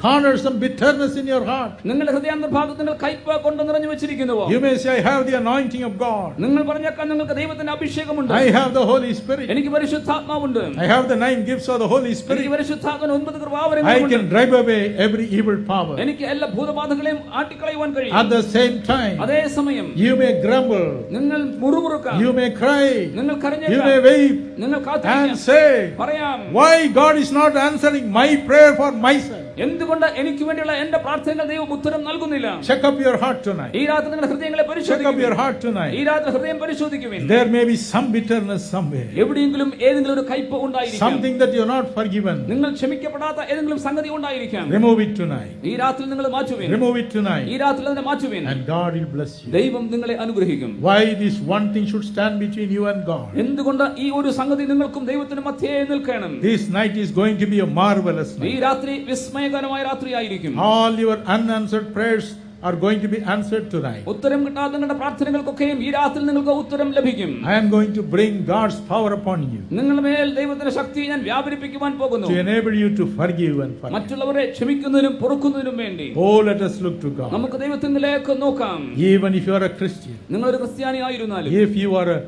cornered some bitterness in your heart? നിങ്ങളുടെ ഹൃദയാന്തർഭാഗത്ത് നിങ്ങൾ കയ്പ് കൊണ്ട് നിറഞ്ഞു വെച്ചിരിക്കുന്നുവോ? You may say I have the anointing of God. നിങ്ങൾ പറഞ്ഞേക്കാം നിങ്ങൾക്ക് ദൈവത്തിന്റെ അഭിഷേകമുണ്ട്. I have the Holy Spirit. എനിക്ക് പരിശുദ്ധാത്മാവുണ്ട്. I have the 9 gifts of the Holy എനിക്ക് Spirit. പരിശുദ്ധാത്മാവിന്റെ 9 I കൃപാവരങ്ങളുണ്ട്. can drive away every evil power. എനിക്ക് എല്ലാ ഭൂതബാധകളെയും ആട്ടിക്കളയുവാൻ കഴിയും. At the same time, അതേ സമയം you may grumble, നിങ്ങൾ മുറുമുറുക്കാം, you may cry, നിങ്ങൾ you കരഞ്ഞേക്കാം, may weep നിങ്ങൾ and കാത്തിരിക്കാം, say, പറയാം, why God is not answering my prayer for myself? എന്തുകൊണ്ട് എനിക്ക് വേണ്ടിയുള്ള എന്റെ പ്രാർത്ഥനകൾ ദൈവം ഉത്തരം നൽകുന്നില്ല? Check up your heart tonight. ഈ രാത്രി നിങ്ങളുടെ ഹൃദയങ്ങളെ Check up പരിശോധിക്കുവിൻ. your heart ഈ tonight. രാത്രി ഹൃദയം പരിശോധിക്കുവിൻ. There may be some bitterness somewhere. എവിടെയെങ്കിലും ഏതെങ്കിലും ഒരു കയ്പ് ഉണ്ടായിരിക്കാം. Something that you are not forgiven. നിങ്ങൾ ക്ഷമിക്കപ്പെടാത്ത ഏതെങ്കിലും സംഗതി ഉണ്ടായിരിക്കാം. Remove it tonight. ഈ രാത്രി നിങ്ങൾ മാറ്റുവിൻ. Remove it ഈ tonight. രാത്രി അതിനെ മാറ്റുവിൻ. And God will bless you. ദൈവം നിങ്ങളെ അനുഗ്രഹിക്കും. Why this one thing should stand between you and God? എന്തുകൊണ്ട് ഈ ഒരു സംഗതി നിങ്ങൾക്കും ദൈവത്തിനും മധ്യേ നിൽക്കണം? This night is going to be a marvelous ഈ night. രാത്രി വിസ്മയകരമായ രാത്രിയായിരിക്കും. All your unanswered prayers are going to be answered tonight. ഉത്തരം കിട്ടാത്ത നിങ്ങളുടെ പ്രാർത്ഥനകൾക്കൊക്കെയും ഈ രാത്രി നിങ്ങൾക്ക് ഉത്തരം ലഭിക്കും. I am going to bring God's power upon you നിങ്ങളുടെ മേൽ ദൈവത്തിന്റെ ശക്തി ഞാൻ വ്യാപരിപ്പിക്കുവാൻ പോകുന്നു. to enable you to forgive and forgive. മറ്റുള്ളവരെ ക്ഷമിക്കുന്നതിനും പൊറുക്കുന്നതിനും വേണ്ടി Oh, let us look to God. നമുക്ക് ദൈവത്തിലേക്ക് നോക്കാം. Even if you are a Christian, നിങ്ങളൊരു ക്രിസ്ത്യാനി ആയിരുന്നാലും, if you are a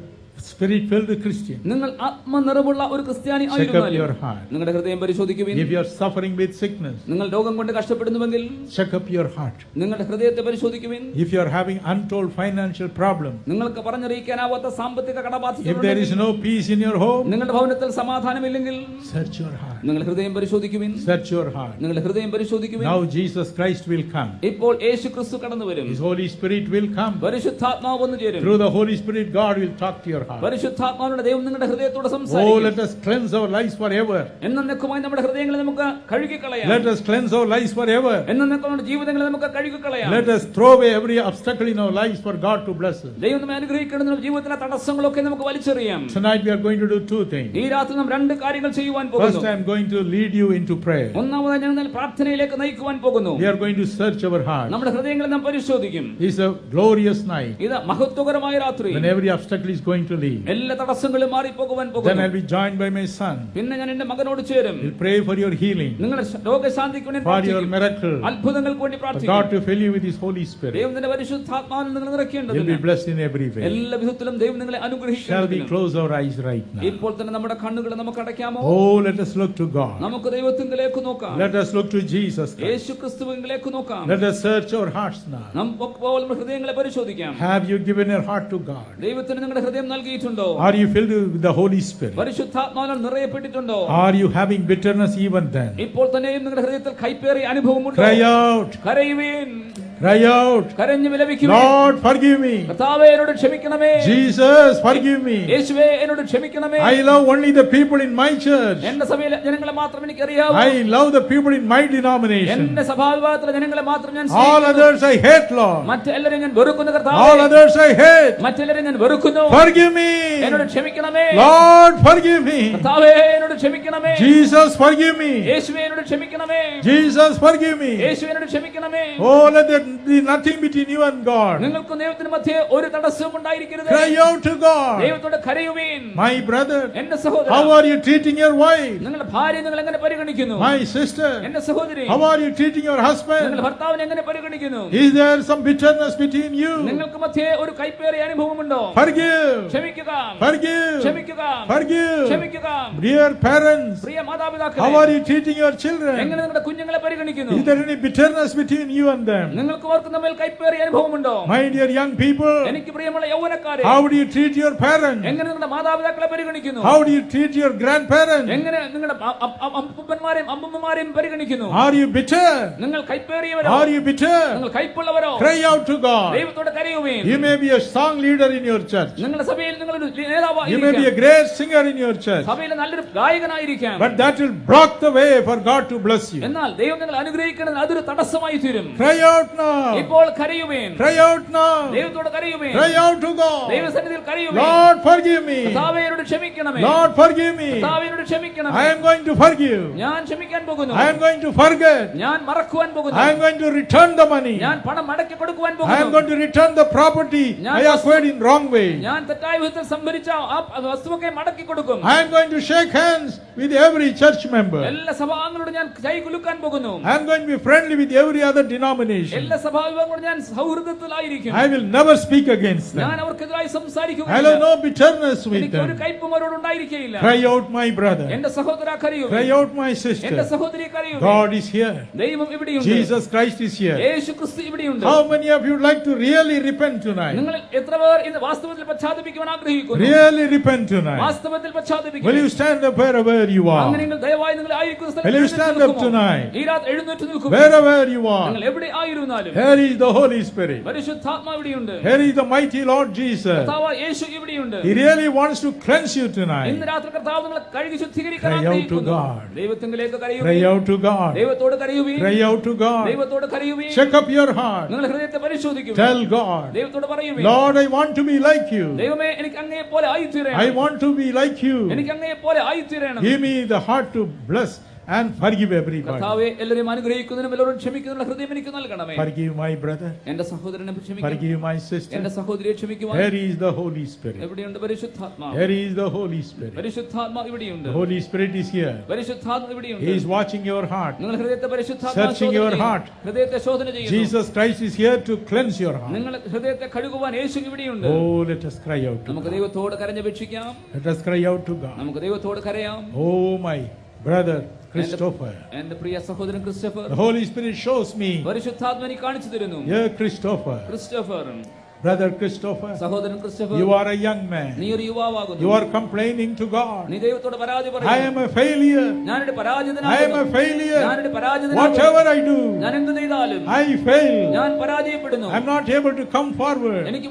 spirit-filled Christian, നിങ്ങൾ ആത്മനിറവുള്ള ഒരു ക്രിസ്ത്യാനി check up ആയിരുന്നാലും, your heart. നിങ്ങളുടെ ഹൃദയം പരിശോധിക്കുവിൻ. If you are suffering with sickness, നിങ്ങൾ രോഗം കൊണ്ട് കഷ്ടപ്പെടുന്നുവെങ്കിൽ check up your heart. നിങ്ങളുടെ ഹൃദയത്തെ പരിശോധിക്കുവിൻ. If you are having untold financial problems, നിങ്ങൾക്ക് പറഞ്ഞറിയിക്കാനാവാത്ത സാമ്പത്തിക if there is കടബാധ്യതകളുണ്ടെങ്കിൽ, no peace in your home, നിങ്ങളുടെ ഭവനത്തിൽ സമാധാനമില്ലെങ്കിൽ, search your heart. നിങ്ങളുടെ ഹൃദയം പരിശോധിക്കുവിൻ. Search your heart. നിങ്ങളുടെ ഹൃദയം പരിശോധിക്കുവിൻ. Now Jesus Christ will come. ഇപ്പോൾ യേശു ക്രിസ്തു കടന്നു വരും. His Holy Spirit will come. പരിശുദ്ധാത്മാവ് വന്നു ചേരും. Through the Holy Spirit, God will talk to your heart. പരിശുദ്ധാത്മാവിന്റെ ദൈവം നിങ്ങളുടെ ഹൃദയത്തോട് Oh, സംസാരിക്കും. let us cleanse our lives forever. എന്നേക്കുമായി നമ്മുടെ ഹൃദയങ്ങളെ നമുക്ക് കഴുകിക്കളയാം. Let us cleanse our lives forever. എന്നേക്കുമായി ജീവിതങ്ങളെ നമുക്ക് കഴുകിക്കളയാം. Let us throw away every obstacle in our lives for God to bless us. ദൈവം നമ്മെ അനുഗ്രഹിക്കുന്ന ജീവിതത്തിലെ തടസ്സങ്ങളൊക്കെ നമുക്ക് വലിച്ചെറിയാം. Tonight we are going to do 2 things. ഈ രാത്രി നാം 2 കാര്യങ്ങൾ ചെയ്യുവാൻ First, പോകുന്നു. I am going to lead you into prayer. ഒന്നാമതായി ഞങ്ങൾ പ്രാർത്ഥനയിലേക്ക് നയിക്കുവാൻ പോകുന്നു. We are going to search our heart. നമ്മുടെ ഹൃദയങ്ങളെ നാം പരിശോധിക്കും. It's a glorious night ഇത് മഹത്വകരമായ രാത്രി. when every obstacle is going to leave. എല്ലാ തടസ്സങ്ങളും മാറിപ്പോകുവാൻ Then പോകുന്നു. I'll be joined by my son. പിന്നെ ഞാൻ എന്റെ മകനോട് ചേരും. We'll pray for your healing, നിങ്ങളുടെ രോഗശാന്തിക്ക് വേണ്ടി for your പ്രാർത്ഥിക്കും. miracle, അത്ഭുതങ്ങൾക്ക് വേണ്ടി for പ്രാർത്ഥിക്കും. God to fill you with His Holy Spirit. ദൈവം നിന്റെ പരിശുദ്ധാത്മാവിൽ നിങ്ങൾ You'll നിറയ്ക്കേണ്ടതിന് be blessed in every way. എല്ലാ വിധത്തിലും ദൈവം നിങ്ങളെ Shall we അനുഗ്രഹിക്കേണ്ടതിന് close our eyes right now? ഇപ്പോൾ തന്നെ നമ്മുടെ കണ്ണുകളെ നമുക്ക് അടയ്ക്കാമോ? Oh, let us look to God. നമുക്ക് ദൈവത്തിലേക്ക് നോക്കാം. Let us look to Jesus Christ. യേശു ക്രിസ്തുവിലേക്ക് നോക്കാം. Let us search our hearts now. നമുക്ക് നമ്മുടെ ഹൃദയങ്ങളെ പരിശോധിക്കാം. Have you given your heart to God? ദൈവത്തിന് നിങ്ങളുടെ ഹൃദയം നൽകിയിട്ടുണ്ടോ? Are you filled with the Holy Spirit? പരിശുദ്ധാത്മാവിനാൽ നിറയപ്പെട്ടിട്ടുണ്ടോ? Are you having bitterness even then? ഇപ്പോൾ തന്നെയും നിങ്ങളുടെ ഹൃദയത്തിൽ കൈപ്പേറിയ അനുഭവമുണ്ടോ? Cry out. കരയുവീൻ. Cry out. കരഞ്ഞു വിലപിക്കുവീൻ. Lord, forgive me. കർത്താവേ എന്നോട് ക്ഷമിക്കണമേ. Jesus, forgive me. യേശുവേ എന്നോട് ക്ഷമിക്കണമേ. I love only the people in my church. എന്റെ സഭയിലെ ജനങ്ങളെ മാത്രം എനിക്കറിയാവൂ. I love the people in my denomination. എന്റെ സഭാവിഭാഗത്തിലെ ജനങ്ങളെ മാത്രം ഞാൻ All സ്നേഹിക്കുന്നു. others I hate, Lord. മറ്റെല്ലാവരെയും ഞാൻ വെറുക്കുന്നു കർത്താവേ. All others I hate. മറ്റെല്ലാവരെയും ഞാൻ വെറുക്കുന്നു. Forgive me. എന്നോട് ക്ഷമിക്കണമേ. Lord, forgive me. കർത്താവേ എന്നോട് ക്ഷമിക്കണമേ. Jesus, forgive me. യേശുവേ എന്നോട് ക്ഷമിക്കണമേ. Jesus, forgive me. യേശുവേ എന്നോട് ക്ഷമിക്കണമേ. Oh, let there be nothing between you and God. നിങ്ങൾക്ക് ദൈവത്തിന് മധ്യേ ഒരു തടസ്സവും ഉണ്ടായിരിക്കരുത്. Cry out to God. ദൈവത്തോട് കരയുവീൻ. My brother, എന്റെ സഹോദരൻ, how are you treating your wife? നിങ്ങളുടെ ഭാര്യയെ നിങ്ങൾ എങ്ങനെ പരിഗണിക്കുന്നു? My sister, എന്റെ സഹോദരി, how are you treating your നിങ്ങളുടെ husband? ഭർത്താവിനെ എങ്ങനെ പരിഗണിക്കുന്നു? Is there some bitterness between you? നിങ്ങൾക്ക് മധ്യേ ഒരു കൈപ്പേറിയ അനുഭവമുണ്ടോ? Forgive. ക്ഷമിക്കുക. Forgive. ക്ഷമിക്കുക. Forgive. ക്ഷമിക്കുക. Dear parents, പ്രിയ മാതാപിതാക്കളെ, how are you treating your children? എങ്ങനെ നിങ്ങളുടെ കുഞ്ഞുങ്ങളെ പരിഗണിക്കുന്നു? Is there any bitterness between you and them? നിങ്ങൾക്ക് അവർക്ക് തമ്മിൽ കൈപ്പേറിയ അനുഭവമുണ്ടോ? My dear young people, എനിക്ക് പ്രിയമുള്ള യൗവനക്കാരെ, how do you treat your parents? എങ്ങനെ നിങ്ങളുടെ മാതാപിതാക്കളെ പരിഗണിക്കുന്നു? How do you treat your grandparents? എങ്ങനെ നിങ്ങളുടെ അപ്പൂപ്പന്മാരെയും അമ്മൂമ്മമാരെയും പരിഗണിക്കുന്നു? Are you bitter? നിങ്ങൾ കൈപ്പേറിയവരോ? Are you bitter? നിങ്ങൾ കൈപ്പുള്ളവരോ? Cry out to God. ദൈവത്തോട് കരയുവീൻ. You may be a song leader in your church. നിങ്ങളുടെ സഭയിൽ നിങ്ങൾ ഒരു You may be a നേതാവായിരിക്കാം. great singer in your church. സഭയിലെ നല്ലൊരു ഗായകനായിരിക്കാം. But that will block the way for God to bless you. എന്നാൽ ദൈവം നിങ്ങൾ അനുഗ്രഹിക്കുന്നത് അതൊരു തടസ്സമായി തീരും. Cry out now. ഇപ്പോൾ കരയുവീൻ. Cry out now. ദൈവത്തോട് കരയുവീൻ. Cry out to God. ദൈവസന്നിധിയിൽ കരയുവീൻ. Lord, forgive me. കർത്താവേ എന്നോട് ക്ഷമിക്കണമേ. Lord, forgive me. കർത്താവേ എന്നോട് ക്ഷമിക്കണമേ. I am going to forgive. ഞാൻ ക്ഷമിക്കാൻ പോകുന്നു. I am going to forget. ഞാൻ മറക്കുവാൻ പോകുന്നു. I am going to return the money. ഞാൻ പണം മടക്കി കൊടുക്കുവാൻ I am പോകുന്നു. going to return the property I acquired in wrong way. ഞാൻ തെറ്റായ വിധത്തിൽ സംഭരിച്ച ആ വസ്തുവൊക്കെ മടക്കി കൊടുക്കും. I am going to shake hands with every church member. എല്ലാ സഭാംഗങ്ങളോട് ഞാൻ കൈ കുലുക്കാൻ പോകുന്നു. I am going to be friendly with every other denomination. എല്ലാ സഭാവിഭാഗങ്ങളോട് ഞാൻ സൗഹൃദത്തിലായിരിക്കും. I will never speak against ഞാൻ them. അവർക്കെതിരായി I will സംസാരിക്കുകയില്ല. have no bitterness with എനിക്ക് ഒരു them. കയ്പും അവരോട് ഉണ്ടായിരിക്കുകയില്ല. Cry out, my brother. എന്റെ സഹോദര കരയൂ. Cry out, my എന്റെ sister. സഹോദരി കരയൂ. God is here. ദൈവം ഇവിടെയുണ്ട്. Jesus Christ is here. യേശു ക്രിസ്തു ഇവിടെയുണ്ട്. How many of you would like to really repent tonight? നിങ്ങൾ എത്ര പേർ ഇന്ന് വാസ്തവത്തിൽ പശ്ചാത്തപിക്കുവാൻ ആഗ്രഹിക്കുന്നു? Really repent tonight. വാസ്തവത്തിൽ പശ്ചാത്തപിക്കുന്നു. Will you stand up wherever you are? അങ്ങനെ നിങ്ങൾ ദയവായി നിങ്ങൾ ആയിരിക്കുന്ന സ്ഥലത്ത് Will you എഴുന്നേറ്റ് stand up നിൽക്കുമോ? tonight? ഈ രാത്രി എഴുന്നേറ്റ് നിൽക്കുമോ? Wherever you are. നിങ്ങൾ എവിടെ ആയിരുന്നാലും Here is the Holy Spirit. പരിശുദ്ധാത്മാവ് ഇവിടെയുണ്ട്. Here is the mighty Lord Jesus. കർത്താവ് യേശു ഇവിടെയുണ്ട്. He really wants to cleanse you ഇന്ന് tonight. രാത്രി കർത്താവ് നിങ്ങളെ കഴുകി ശുദ്ധീകരിക്കാൻ Cry out to ആഗ്രഹിക്കുന്നു. God. ദൈവത്തിലേക്ക് Cry കരയുവീൻ. out to God. ദൈവത്തോട് കരയുവീൻ. Cry out to God. ദൈവത്തോട് കരയുവീൻ. Check up your heart. നിങ്ങൾ ഹൃദയത്തെ പരിശോധിക്കുവീൻ. Tell God, ദൈവത്തോട് പറയുവീൻ. Lord, I want to be like you. ദൈവമേ എനിക്ക് അങ്ങയെ പോലെ ആയിത്തീരണം. I want to be like you. എനിക്ക് അങ്ങയെ പോലെ ആയിത്തീരണം. Give me the heart to bless and forgive everybody. കർത്താവേ എല്ലാവരെയും അനുഗ്രഹിക്കുന്നതിനും എല്ലാവരും ക്ഷമിക്കുന്നതിനുള്ള ഹൃദയം എനിക്ക് നൽകണമേ. Forgive my brother. എന്റെ സഹോദരനെ ക്ഷമിക്കുക. Forgive my എന്റെ sister. സഹോദരിയെ ക്ഷമിക്കുവാൻ. Here is the Holy Spirit. എവിടെയുണ്ട് പരിശുദ്ധാത്മാവ്? Here is the Holy Spirit. പരിശുദ്ധാത്മാവ് ഇവിടെയുണ്ട്. The Holy Spirit is here. പരിശുദ്ധാത്മാവ് ഇവിടെയുണ്ട്. He is watching your heart. നിങ്ങൾ ഹൃദയത്തെ പരിശുദ്ധാത്മാവ് Searching your heart. ഹൃദയത്തെ ശോധന ചെയ്യുന്നു. Jesus Christ is here to cleanse your heart. നിങ്ങൾ ഹൃദയത്തെ കഴുകുവാൻ യേശു ഇവിടെയുണ്ട്. Oh, let us cry out to നമുക്ക് God. ദൈവത്തോട് കരഞ്ഞപേക്ഷിക്കാം. Let us cry out to God. നമുക്ക് ദൈവത്തോട് കരയാം. Oh, my brother Christopher. എന്റെ പ്രിയ സഹോദരൻ Christopher, The Holy Spirit shows me, പരിശുദ്ധാത്മാവിനെ കാണിച്ചു തരുന്നു. yeah, Christopher, Christopher, brother Christopher, സഹോദരൻ Christopher, you are a young man. നീ ഒരു യുവാവാകുന്നു. You are complaining to God. നീ ദൈവത്തോട് പരാതി I പറയുന്നു. am a failure. ഞാനൊരു I am പരാജിതനാകുന്നു. a failure. ഞാനൊരു പരാജിതനാകുന്നു. Whatever I do, ഞാൻ എന്ത് ചെയ്താലും I fail. ഞാൻ പരാജയപ്പെടുന്നു. I am not able to come forward. എനിക്ക്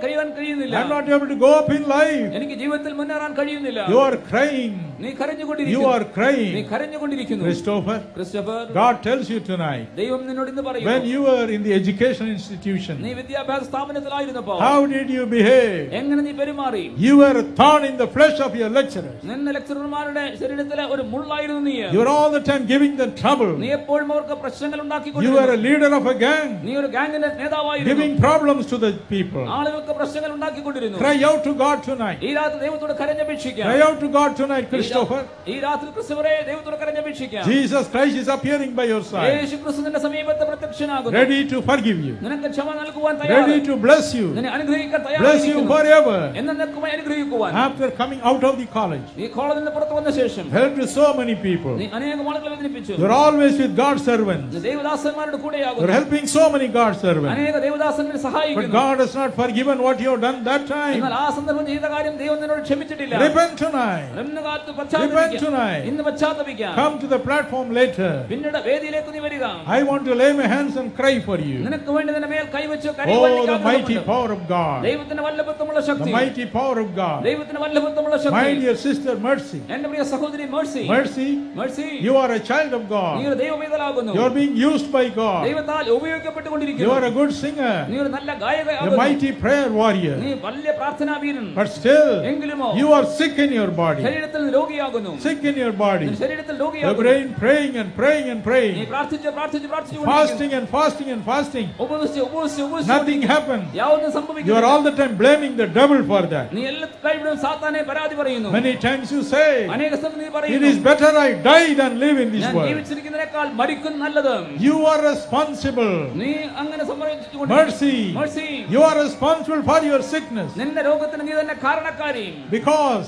കഴിയാൻ കഴിയുന്നില്ല. I am not able to go up in life. എനിക്ക് ജീവിതത്തിൽ മുന്നേറാൻ കഴിയുന്നില്ല. You are crying. നീ You കരഞ്ഞുകൊണ്ടിരിക്കുന്നു. are നീ crying. കരഞ്ഞുകൊണ്ടിരിക്കുന്നു. Christopher, Christopher, God tells you tonight, ദൈവം നിന്നോട് ഇന്ന് when പറയുന്നു. you were in the education institution, നീ വിദ്യാഭ്യാസ സ്ഥാപനത്തിൽ പീഠത്തിലായിരുന്നപ്പോൾ How did you behave? എങ്ങനെ നീ പെരുമാറി? You were a thorn in the flesh of your lecturers. നിന്റെ ലെക്ചറർമാരുടെ ശരീരത്തിലെ ഒരു മുള്ളായിരുന്നു നീ. You were all the time giving them trouble. നീ എപ്പോഴും അവർക്ക് പ്രശ്നങ്ങൾ You ഉണ്ടാക്കിക്കൊണ്ടിരുന്നു. were a leader of a gang, നീ ഒരു ഗാങ്ങിന്റെ നേതാവായിരുന്നു. giving problems to the people. ആളുകൾക്ക് പ്രശ്നങ്ങൾ ഉണ്ടാക്കിക്കൊണ്ടിരുന്നു. Cry out to God tonight. ഈ രാത്രി ദൈവത്തോട് കരഞ്ഞപേക്ഷിക്കാം. Cry out to God tonight, Christopher. ഈ രാത്രി ക്രിസ്തുവരെ ദൈവത്തോട് കരഞ്ഞപേക്ഷിക്കാം. Jesus Christ is appearing by your side, യേശു ക്രിസ്തു നിന്റെ സമീപത്ത് പ്രത്യക്ഷനാകുന്നു. ready to forgive you, നിനക്ക് ക്ഷമ നൽകുവാൻ ready തയ്യാറാണ്. to bless you, നിന്നെ അനുഗ്രഹിക്കാൻ bless you തയ്യാറായിരിക്കുന്നു. forever. എന്നേക്കുമായി അനുഗ്രഹിക്കുവാൻ. After coming out of the college, ഈ കോളേജിൽ നിന്ന് പുറത്തു വന്ന ശേഷം helped so many people. നീ അനേകം ആളുകളെ വേദനിപ്പിച്ചു. You're always with God's servants. നീ ദൈവദാസന്മാരുടെ കൂടെയാകുന്നു. You're helping so many God's servants. അനേക ദൈവദാസന്മാരെ But സഹായിക്കുന്നു. God has not forgiven what you have done that time. എന്നാൽ ആ സന്ദർഭം ചെയ്ത കാര്യം ദൈവം നിന്നോട് ക്ഷമിച്ചിട്ടില്ല. Repent tonight. ഇന്ന് Repent tonight. ഇന്ന് പശ്ചാത്തപിക്കാം. Come to the platform later. പിന്നീട് വേദിയിലേക്ക് നീ വരിക. I want to lay my hands and cry for you. നിനക്ക് വേണ്ടി നിന്റെ മേൽ കൈവച്ച് കരയുവാൻ Oh, എനിക്ക് the mighty ആഗ്രഹമുണ്ട്. power of God. ദൈവത്തിന്റെ വല്ലഭത്വമുള്ള The Shakti. mighty power of God. ദൈവത്തിന്റെ വല്ലഭത്വമുള്ള My Shakti. dear sister, Mercy. എന്റെ പ്രിയ സഹോദരി Mercy. Mercy, Mercy, you are a child of നീ God. ഒരു ദൈവവേദലാകുന്നു. You are being used by God. ദൈവത്താൽ You ഉപയോഗിക്കപ്പെട്ടുകൊണ്ടിരിക്കുന്നു. are a good singer. നീ ഒരു നല്ല A ഗായകയാകുന്നു. mighty prayer warrior. നീ വലിയ പ്രാർത്ഥനാവീരൻ. But still, എങ്കിലുമോ you are sick in your body. ശരീരത്തിൽ രോഗിയാകുന്നു. Sick in your body. നിന്റെ ശരീരത്തിൽ Your രോഗിയാകുന്നു. brain praying and praying and നീ praying. പ്രാർത്ഥിച്ച് Fasting and fasting and fasting. ഉപവസിച്ച് Nothing happened. യാതൊന്നും You are സംഭവിക്കുന്നില്ല. all the time blaming the devil for that. നീ എല്ലാ കഴിവിലും സാത്താനെ പരാതി പറയുന്നു. Many times you say, അനേക സ്ഥലത്ത് നീ it പറയുന്നു, is better I die than live in this ഞാൻ world. ജീവിച്ചിരിക്കുന്നതിനേക്കാൾ മരിക്കുന്ന നല്ലത്. You are responsible. നീ അങ്ങനെ സംഭവിച്ചുകൊണ്ട് Mercy. Mercy, You are responsible for your sickness നിന്റെ രോഗത്തിന് നീ തന്നെ കാരണക്കാരി. because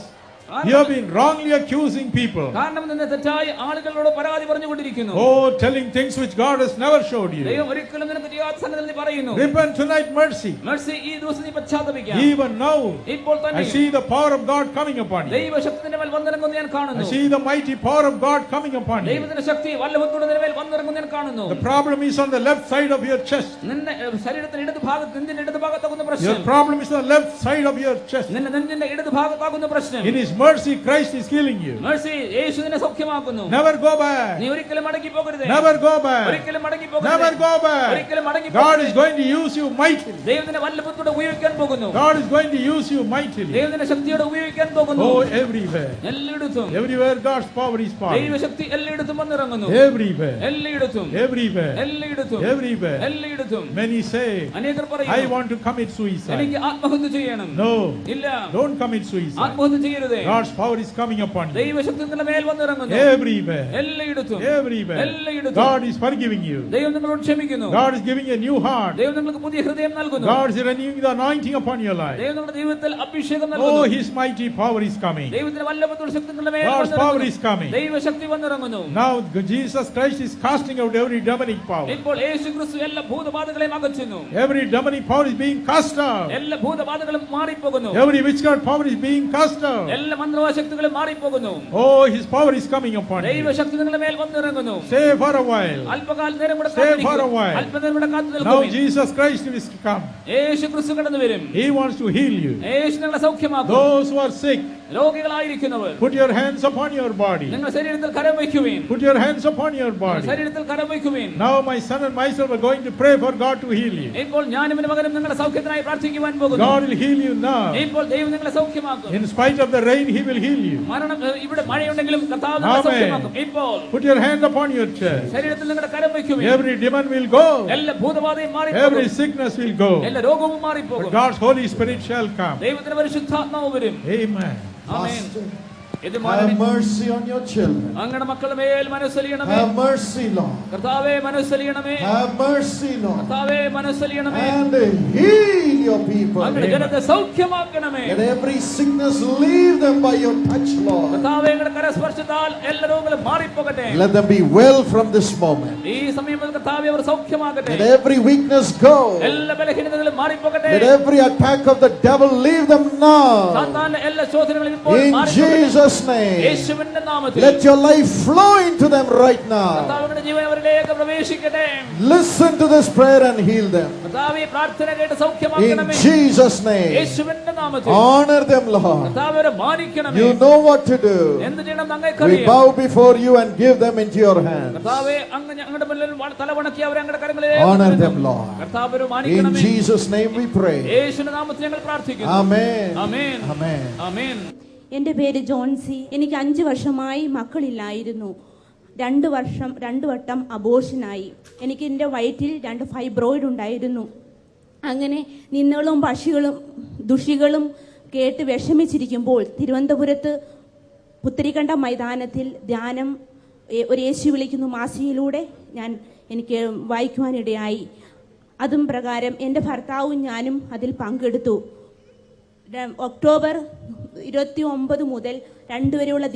you have been wrongly accusing people. കാരണം നിന്നെ തെറ്റായി ആളുകളോട് പരാതി പറഞ്ഞുകൊണ്ടിരിക്കുന്നു. Oh, telling things which God has never showed you. ദൈവം ഒരിക്കലും നിനക്ക് ചെയ്യാത്ത സംഗതികൾ നീ പറയുന്നു. Repent tonight, Mercy. Mercy, ഈ ദിവസം നീ പശ്ചാത്തപിക്കാം. Even now, ഇപ്പോൾ I തന്നെ see the power of God coming upon you. ദൈവശക്തിന്റെ മേൽ വന്നിറങ്ങുന്ന ഞാൻ I കാണുന്നു. see the mighty power of God coming upon you. ദൈവത്തിന്റെ ശക്തി വല്ലഭത്തോടെ നിന്റെ മേൽ വന്നിറങ്ങുന്ന ഞാൻ കാണുന്നു. The problem is on the left side of your chest. നിന്റെ ശരീരത്തിന്റെ ഇടത് ഭാഗത്ത് നെഞ്ചിന്റെ ഇടത് ഭാഗത്താകുന്ന Your പ്രശ്നം. problem is on the left side of your chest. നിന്റെ നെഞ്ചിന്റെ ഇടത് ഭാഗത്താകുന്ന പ്രശ്നം. In His mercy, Christ is healing you. Mercy, യേശു നിന്നെ സൗഖ്യമാക്കുന്നു. Never go back. നീ ഒരിക്കലും മടങ്ങി പോകരുത്. Never go back. ഒരിക്കലും മടങ്ങി പോകരുത്. Never go back. ഒരിക്കലും മടങ്ങി God പോകരുത്. is going to use you mightily. ദൈവം നിന്നെ വല്ലഭത്തോടെ ഉപയോഗിക്കാൻ പോകുന്നു. God is going to use you mightily. ദൈവം നിന്നെ ശക്തിയോടെ ഉപയോഗിക്കാൻ പോകുന്നു. Oh, everywhere. എല്ലായിടത്തും Everywhere God's power is power. ദൈവശക്തി എല്ലായിടത്തും വന്നിറങ്ങുന്നു. Everywhere. എല്ലായിടത്തും Everywhere. എല്ലായിടത്തും Everywhere. എല്ലായിടത്തും. Many say, അനേകർ I പറയുന്നു, want to commit suicide. എനിക്ക് ആത്മഹത്യ ചെയ്യണം. No, ഇല്ല, don't commit suicide. ആത്മഹത്യ ചെയ്യരുത്. God's power is coming upon you. ദൈവശക്തി നിങ്ങളുടെ മേൽ വന്നിറങ്ങുന്നു. Everywhere. എല്ലായിടത്തും Everywhere. എല്ലായിടത്തും. God is forgiving you. ദൈവം നിങ്ങളോട് ക്ഷമിക്കുന്നു. God is giving you a new heart. ദൈവം നിങ്ങൾക്ക് പുതിയ ഹൃദയം നൽകുന്നു. God is renewing the anointing upon your life. ദൈവം നിങ്ങളുടെ ജീവിതത്തിൽ അഭിഷേകം Oh, നൽകുന്നു. His mighty power is coming. ദൈവത്തിന്റെ വല്ലഭത്തോട് ശക്തി നിങ്ങളുടെ മേൽ God's power വന്നിറങ്ങുന്നു. is coming. ദൈവശക്തി വന്നിറങ്ങുന്നു. Now Jesus Christ is casting out every demonic power. ഇപ്പോൾ യേശു ക്രിസ്തു എല്ലാ ഭൂതബാധകളെയും അകറ്റുന്നു. Every demonic power is being cast out. എല്ലാ ഭൂതബാധകളും മാറിപ്പോകുന്നു. Every witchcraft power is being cast out. എല്ലാ മന്ത്രവാശക്തികളും മാറിപ്പോകുന്നു. Oh, His power is coming upon you. ദൈവശക്തി നിങ്ങളുടെ മേൽ വന്നിറങ്ങുന്നു. Stay for a while. അല്പകാല നേരം കൂടെ Stay for a കാത്തിരിക്കൂ. while. അല്പനേരം കൂടെ കാത്തു Now നിൽക്കുവിൻ. Jesus Christ is come. യേശു ക്രിസ്തു കടന്നു വരും. He wants to heal you. യേശു നിങ്ങളെ സൗഖ്യമാക്കും. Those who are sick, രോഗികളായിരിക്കുന്നവർ put your hands upon your body. നിങ്ങൾ ശരീരത്തിൽ കരം വയ്ക്കുവിൻ. Put your hands upon your body. ശരീരത്തിൽ കരം വയ്ക്കുവിൻ. Now my son and myself are going to pray for God to heal you. ഇപ്പോൾ ഞാനും എന്റെ മകനും നിങ്ങളുടെ സൗഖ്യത്തിനായി പ്രാർത്ഥിക്കുവാൻ പോകുന്നു. God will heal you now. ഇപ്പോൾ ദൈവം നിങ്ങളെ സൗഖ്യമാക്കും. In spite of the rain, He will heal you. മരണം ഇവിടെ മഴയുണ്ടെങ്കിലും കർത്താവ് നിങ്ങളെ സൗഖ്യമാക്കും. ഇപ്പോൾ Put your hand upon your chest. ശരീരത്തിൽ നിങ്ങളുടെ കരം വയ്ക്കുവിൻ. Every demon will go. എല്ലാ ഭൂതബാധയും മാറിപ്പോകും. Every sickness will go. എല്ലാ രോഗവും But മാറിപ്പോകും. God's Holy Spirit shall come. ദൈവത്തിന്റെ പരിശുദ്ധാത്മാവ് വരും. Amen. ആമേൻ. ഇത് Have mercy on your children. അങ്ങയുടെ മക്കളുടെ മേൽ മനസ്സലിയണമേ. Have mercy, Lord. കർത്താവേ മനസ്സലിയണമേ. Have mercy, Lord. കർത്താവേ മനസ്സലിയണമേ. And heal your people. അങ്ങയുടെ ജനത്തെ സൗഖ്യമാക്കണമേ. Let every sickness leave them by your touch, Lord. കർത്താവേ അങ്ങയുടെ കരസ്പർശത്താൽ എല്ലാ രോഗങ്ങളും മാറിപ്പോകട്ടെ. Let them be well from this moment. ഈ സമയം മുതൽ കർത്താവേ അവർ സൗഖ്യമാകട്ടെ. Let every weakness go. എല്ലാ ബലഹീനതകളും മാറിപ്പോകട്ടെ. Let every attack of the devil leave them now. സാത്താന്റെ എല്ലാ ശോധനകളും ഇപ്പോൾ In മാറിപ്പോകട്ടെ. Jesus' Jesus' name. യേശുവിന്റെ നാമത്തിൽ Let your life flow into them right now. കർത്താവിന്റെ ജീവൻ അവരിലേക്ക് പ്രവേശിക്കട്ടെ. Listen to this prayer and heal them. കർത്താവേ പ്രാർത്ഥന കേട്ട് In സൗഖ്യമാക്കണമേ. Jesus' name. യേശുവിന്റെ നാമത്തിൽ Honor them, Lord. കർത്താവേ അവരെ മാനിക്കണമേ. You know what to do. എന്ത് ചെയ്യണം We അങ്ങേക്കറിയാം. bow before you and give them into your hands. കർത്താവേ അങ്ങ് ഞങ്ങളുടെ മുന്നിൽ തലവണക്കി അവരെ അങ്ങയുടെ കരങ്ങളിലേക്ക് Honor them, Lord. കർത്താവേ അവരെ In മാനിക്കണമേ. Jesus' name we pray. യേശുവിന്റെ നാമത്തിൽ ഞങ്ങൾ പ്രാർത്ഥിക്കുന്നു. Amen. ആമേൻ. Amen. ആമേൻ. എൻ്റെ പേര് ജോൺസി. എനിക്ക് 5 വർഷമായി മക്കളില്ലായിരുന്നു. 2 വട്ടം അബോർഷനായി. എനിക്ക് എൻ്റെ വയറ്റിൽ 2 ഫൈബ്രോയിഡ് ഉണ്ടായിരുന്നു. അങ്ങനെ നിന്ദകളും പക്ഷികളും ദുഷികളും കേട്ട് വിഷമിച്ചിരിക്കുമ്പോൾ തിരുവനന്തപുരത്ത് പുത്തരിക്കണ്ട മൈതാനത്തിൽ ധ്യാനം ഒരു യേശു വിളിക്കുന്നു മാസികയിലൂടെ എനിക്ക് വായിക്കുവാനിടയായി. അതും പ്രകാരം എൻ്റെ ഭർത്താവും ഞാനും അതിൽ പങ്കെടുത്തു. ഒക്ടോബർ 29 മുതൽ 2 വരെയുള്ള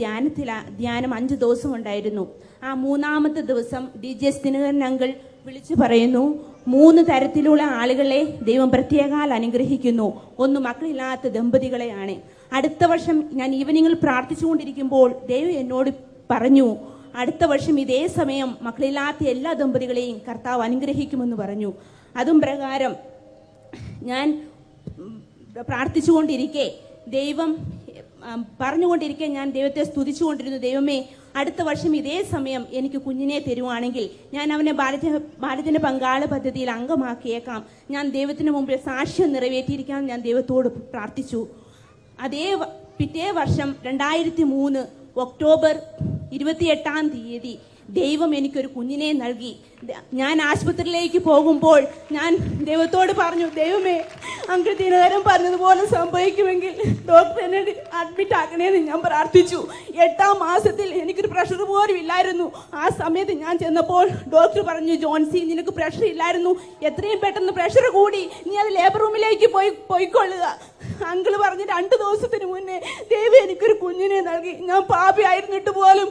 ധ്യാനം 5 ദിവസം ഉണ്ടായിരുന്നു. ആ 3-ാമത്തെ ദിവസം DJ ദിനകരൻ അങ്കിൾ വിളിച്ചു പറയുന്നു, 3 തരത്തിലുള്ള ആളുകളെ ദൈവം പ്രത്യേകാൽ അനുഗ്രഹിക്കുന്നു. ഒന്ന് മക്കളില്ലാത്ത ദമ്പതികളെയാണ്. അടുത്ത വർഷം ഞാൻ ഈവനിങ്ങിൽ പ്രാർത്ഥിച്ചുകൊണ്ടിരിക്കുമ്പോൾ ദൈവം എന്നോട് പറഞ്ഞു, അടുത്ത വർഷം ഇതേ സമയം മക്കളില്ലാത്ത എല്ലാ ദമ്പതികളെയും കർത്താവ് അനുഗ്രഹിക്കുമെന്ന് പറഞ്ഞു. അതും പ്രകാരം ഞാൻ പ്രാർത്ഥിച്ചുകൊണ്ടിരിക്കെ പറഞ്ഞുകൊണ്ടിരിക്കെ ഞാൻ ദൈവത്തെ സ്തുതിച്ചുകൊണ്ടിരുന്നു. ദൈവമേ, അടുത്ത വർഷം ഇതേ സമയം എനിക്ക് കുഞ്ഞിനെ തരുവാണെങ്കിൽ ഞാൻ അവനെ ഭാരതത്തിന്റെ പങ്കാള പദ്ധതിയിൽ അംഗമാക്കിയേക്കാം. ഞാൻ ദൈവത്തിന് മുമ്പിൽ സാക്ഷ്യം നിറവേറ്റിയിരിക്കാൻ ഞാൻ ദൈവത്തോട് പ്രാർത്ഥിച്ചു. പിറ്റേ വർഷം 2003 ഒക്ടോബർ 28-ാം തീയതി ദൈവം എനിക്കൊരു കുഞ്ഞിനെ നൽകി. ഞാൻ ആശുപത്രിയിലേക്ക് പോകുമ്പോൾ ഞാൻ ദൈവത്തോട് പറഞ്ഞു, ദൈവമേ, അങ്കിൾ ദിനകരൻ പറഞ്ഞതുപോലെ സംഭവിക്കുമെങ്കിൽ ഡോക്ടർ എന്നെ അഡ്മിറ്റ് ആക്കണേന്ന് ഞാൻ പ്രാർത്ഥിച്ചു. 8-ാം മാസത്തിൽ എനിക്കൊരു പ്രഷർ പോലും ഇല്ലായിരുന്നു. ആ സമയത്ത് ഞാൻ ചെന്നപ്പോൾ ഡോക്ടർ പറഞ്ഞു, ജോൺസി, നിനക്ക് പ്രഷർ ഇല്ലായിരുന്നു, എത്രയും പെട്ടെന്ന് പ്രഷർ കൂടി, നീ അത് ലേബർ റൂമിലേക്ക് പോയിക്കൊള്ളുക. അങ്കിള് പറഞ്ഞ് 2 ദിവസത്തിന് മുന്നേ ദൈവം എനിക്കൊരു കുഞ്ഞിനെ നൽകി. ഞാൻ പാപിയായിരുന്നിട്ട് പോലും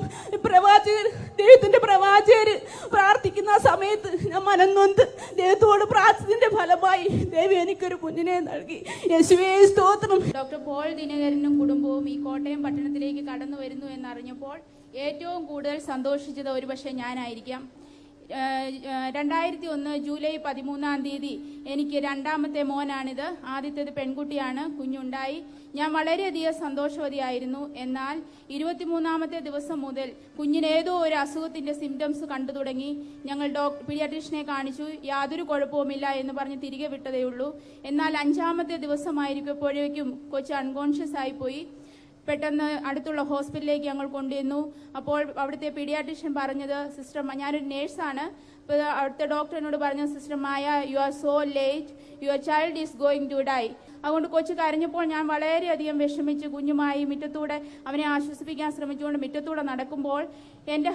ദൈവത്തിന്റെ പ്രവാചകര് പ്രാർത്ഥിക്കുന്ന സമയത്ത് ഞാൻ മനംനൊന്ത് ദൈവത്തോട് പ്രാർത്ഥിച്ചതിന്റെ ഫലമായി ദൈവം എനിക്കൊരു കുഞ്ഞിനെ നൽകി. യേശുവേ സ്തോത്രം. ഡോക്ടർ പോൾ ദിനകരനും കുടുംബവും ഈ കോട്ടയം പട്ടണത്തിലേക്ക് കടന്നു വരുന്നു എന്നറിഞ്ഞപ്പോൾ ഏറ്റവും കൂടുതൽ സന്തോഷിച്ചത് ഒരുപക്ഷെ ഞാനായിരിക്കാം. 2001 ജൂലൈ 13-ാം തീയതി എനിക്ക് 2ാമത്തെ മോനാണിത്. ആദ്യത്തേത് പെൺകുട്ടിയാണ്. കുഞ്ഞുണ്ടായി. ഞാൻ വളരെയധികം സന്തോഷവതിയായിരുന്നു. എന്നാൽ 23-ാമത്തെ ദിവസം മുതൽ കുഞ്ഞിന് ഏതോ ഒരു അസുഖത്തിന്റെ സിംറ്റംസ് കണ്ടു തുടങ്ങി. ഞങ്ങൾ പീഡിയാട്രീഷ്യനെ കാണിച്ചു. യാതൊരു കുഴപ്പവുമില്ല എന്ന് പറഞ്ഞ് തിരികെ വിട്ടതേയുള്ളൂ. എന്നാൽ 5-ാമത്തെ ദിവസമായിരിക്കുമ്പോഴേക്കും കൊച്ച് അൺകോൺഷ്യസ് ആയിപ്പോയി. പെട്ടെന്ന് അടുത്തുള്ള ഹോസ്പിറ്റലിലേക്ക് ഞങ്ങൾ കൊണ്ടുവന്നു. അപ്പോൾ അവിടുത്തെ പീഡിയാട്രീഷ്യൻ പറഞ്ഞത്, സിസ്റ്റർ, ഞാനൊരു നേഴ്സാണ്, അപ്പോൾ അവിടുത്തെ ഡോക്ടർ എന്നോട് പറഞ്ഞു, sister Maya, you are so late, your child is going to die. അതുകൊണ്ട് കൊച്ചു കരഞ്ഞപ്പോൾ ഞാൻ വളരെയധികം വിഷമിച്ച് കുഞ്ഞുമായി മുറ്റത്തൂടെ അവനെ ആശ്വസിപ്പിക്കാൻ ശ്രമിച്ചുകൊണ്ട് മുറ്റത്തൂടെ നടക്കുമ്പോൾ എൻ്റെ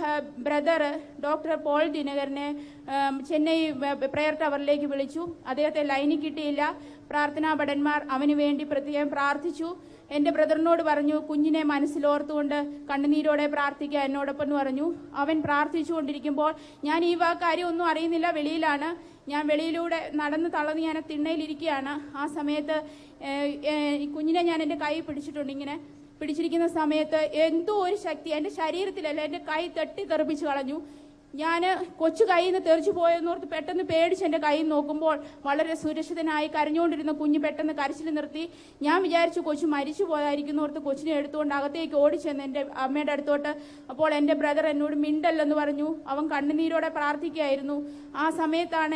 ബ്രദർ ഡോക്ടർ പോൾ ദിനകരനെ ചെന്നൈ പ്രെയർ ടവറിലേക്ക് വിളിച്ചു. അദ്ദേഹത്തെ ലൈനിൽ കിട്ടിയില്ല. പ്രാർത്ഥനാ ഭടന്മാർ അവന് വേണ്ടി പ്രത്യേകം പ്രാർത്ഥിച്ചു. എൻ്റെ ബ്രദറിനോട് പറഞ്ഞു, കുഞ്ഞിനെ മനസ്സിലോർത്തുകൊണ്ട് കണ്ണുനീരോടെ പ്രാർത്ഥിക്കുക എന്നോടൊപ്പം എന്ന് പറഞ്ഞു. അവൻ പ്രാർത്ഥിച്ചുകൊണ്ടിരിക്കുമ്പോൾ ഞാൻ ഈ കാര്യമൊന്നും അറിയുന്നില്ല, വെളിയിലാണ്. ഞാൻ വെളിയിലൂടെ നടന്ന് തളർന്ന് ഞാൻ തിണ്ണയിലിരിക്കുകയാണ്. ആ സമയത്ത് കുഞ്ഞിനെ ഞാൻ എൻ്റെ കൈ പിടിച്ചിട്ടുണ്ട്. ഇങ്ങനെ പിടിച്ചിരിക്കുന്ന സമയത്ത് എന്തോ ഒരു ശക്തി എൻ്റെ ശരീരത്തിലല്ല, എൻ്റെ കൈ തട്ടി തെറിപ്പിച്ച് കളഞ്ഞു. ഞാൻ കൊച്ചു കയ്യിൽ നിന്ന് തെറിച്ചു പോയെന്നോർത്ത് പെട്ടെന്ന് പേടിച്ച് എൻ്റെ കൈ നോക്കുമ്പോൾ വളരെ സുരക്ഷിതനായി കരഞ്ഞുകൊണ്ടിരുന്ന കുഞ്ഞ് പെട്ടെന്ന് കരച്ചിൽ നിർത്തി. ഞാൻ വിചാരിച്ചു കൊച്ചു മരിച്ചു പോയായിരിക്കുന്നോർത്ത് കൊച്ചിനെ എടുത്തുകൊണ്ട് അകത്തേക്ക് ഓടിച്ചെന്ന് എൻ്റെ അമ്മയുടെ അടുത്തോട്ട്. അപ്പോൾ എൻ്റെ ബ്രദർ എന്നോട് മിണ്ടല്ലെന്ന് പറഞ്ഞു. അവൻ കണ്ണുനീരോടെ പ്രാർത്ഥിക്കുകയായിരുന്നു. ആ സമയത്താണ്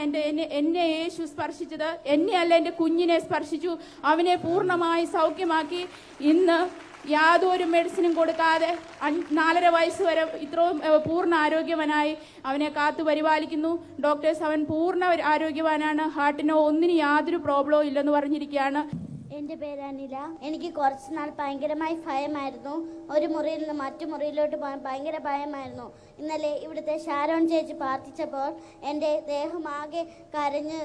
എന്നെ യേശു സ്പർശിച്ചത്. എന്നെയല്ല, എൻ്റെ കുഞ്ഞിനെ സ്പർശിച്ചു. അവനെ പൂർണ്ണമായി സൗഖ്യമാക്കി. ഇന്ന് യാതൊരു മെഡിസിനും കൊടുക്കാതെ 4.5 വയസ്സ് വരെ ഇത്രയും പൂർണ്ണ ആരോഗ്യവാനായി അവനെ കാത്തു പരിപാലിക്കുന്നു. ഡോക്ടേഴ്സ് അവൻ പൂർണ്ണ ആരോഗ്യവാനാണ്, ഹാർട്ടിനോ ഒന്നിനും യാതൊരു പ്രോബ്ലവും ഇല്ലെന്ന് പറഞ്ഞിരിക്കുകയാണ്. എൻ്റെ പേര് അനില. എനിക്ക് കുറച്ച് നാൾ ഭയങ്കരമായി ഭയമായിരുന്നു. ഒരു മുറിയിൽ നിന്ന് മറ്റു മുറിയിലോട്ട് പോകാൻ ഭയങ്കര ഭയമായിരുന്നു. ഇന്നലെ ഇവിടുത്തെ ഷാരോൺ ചേച്ചി പ്രാർത്ഥിച്ചപ്പോൾ എൻ്റെ ദേഹമാകെ കരഞ്ഞ്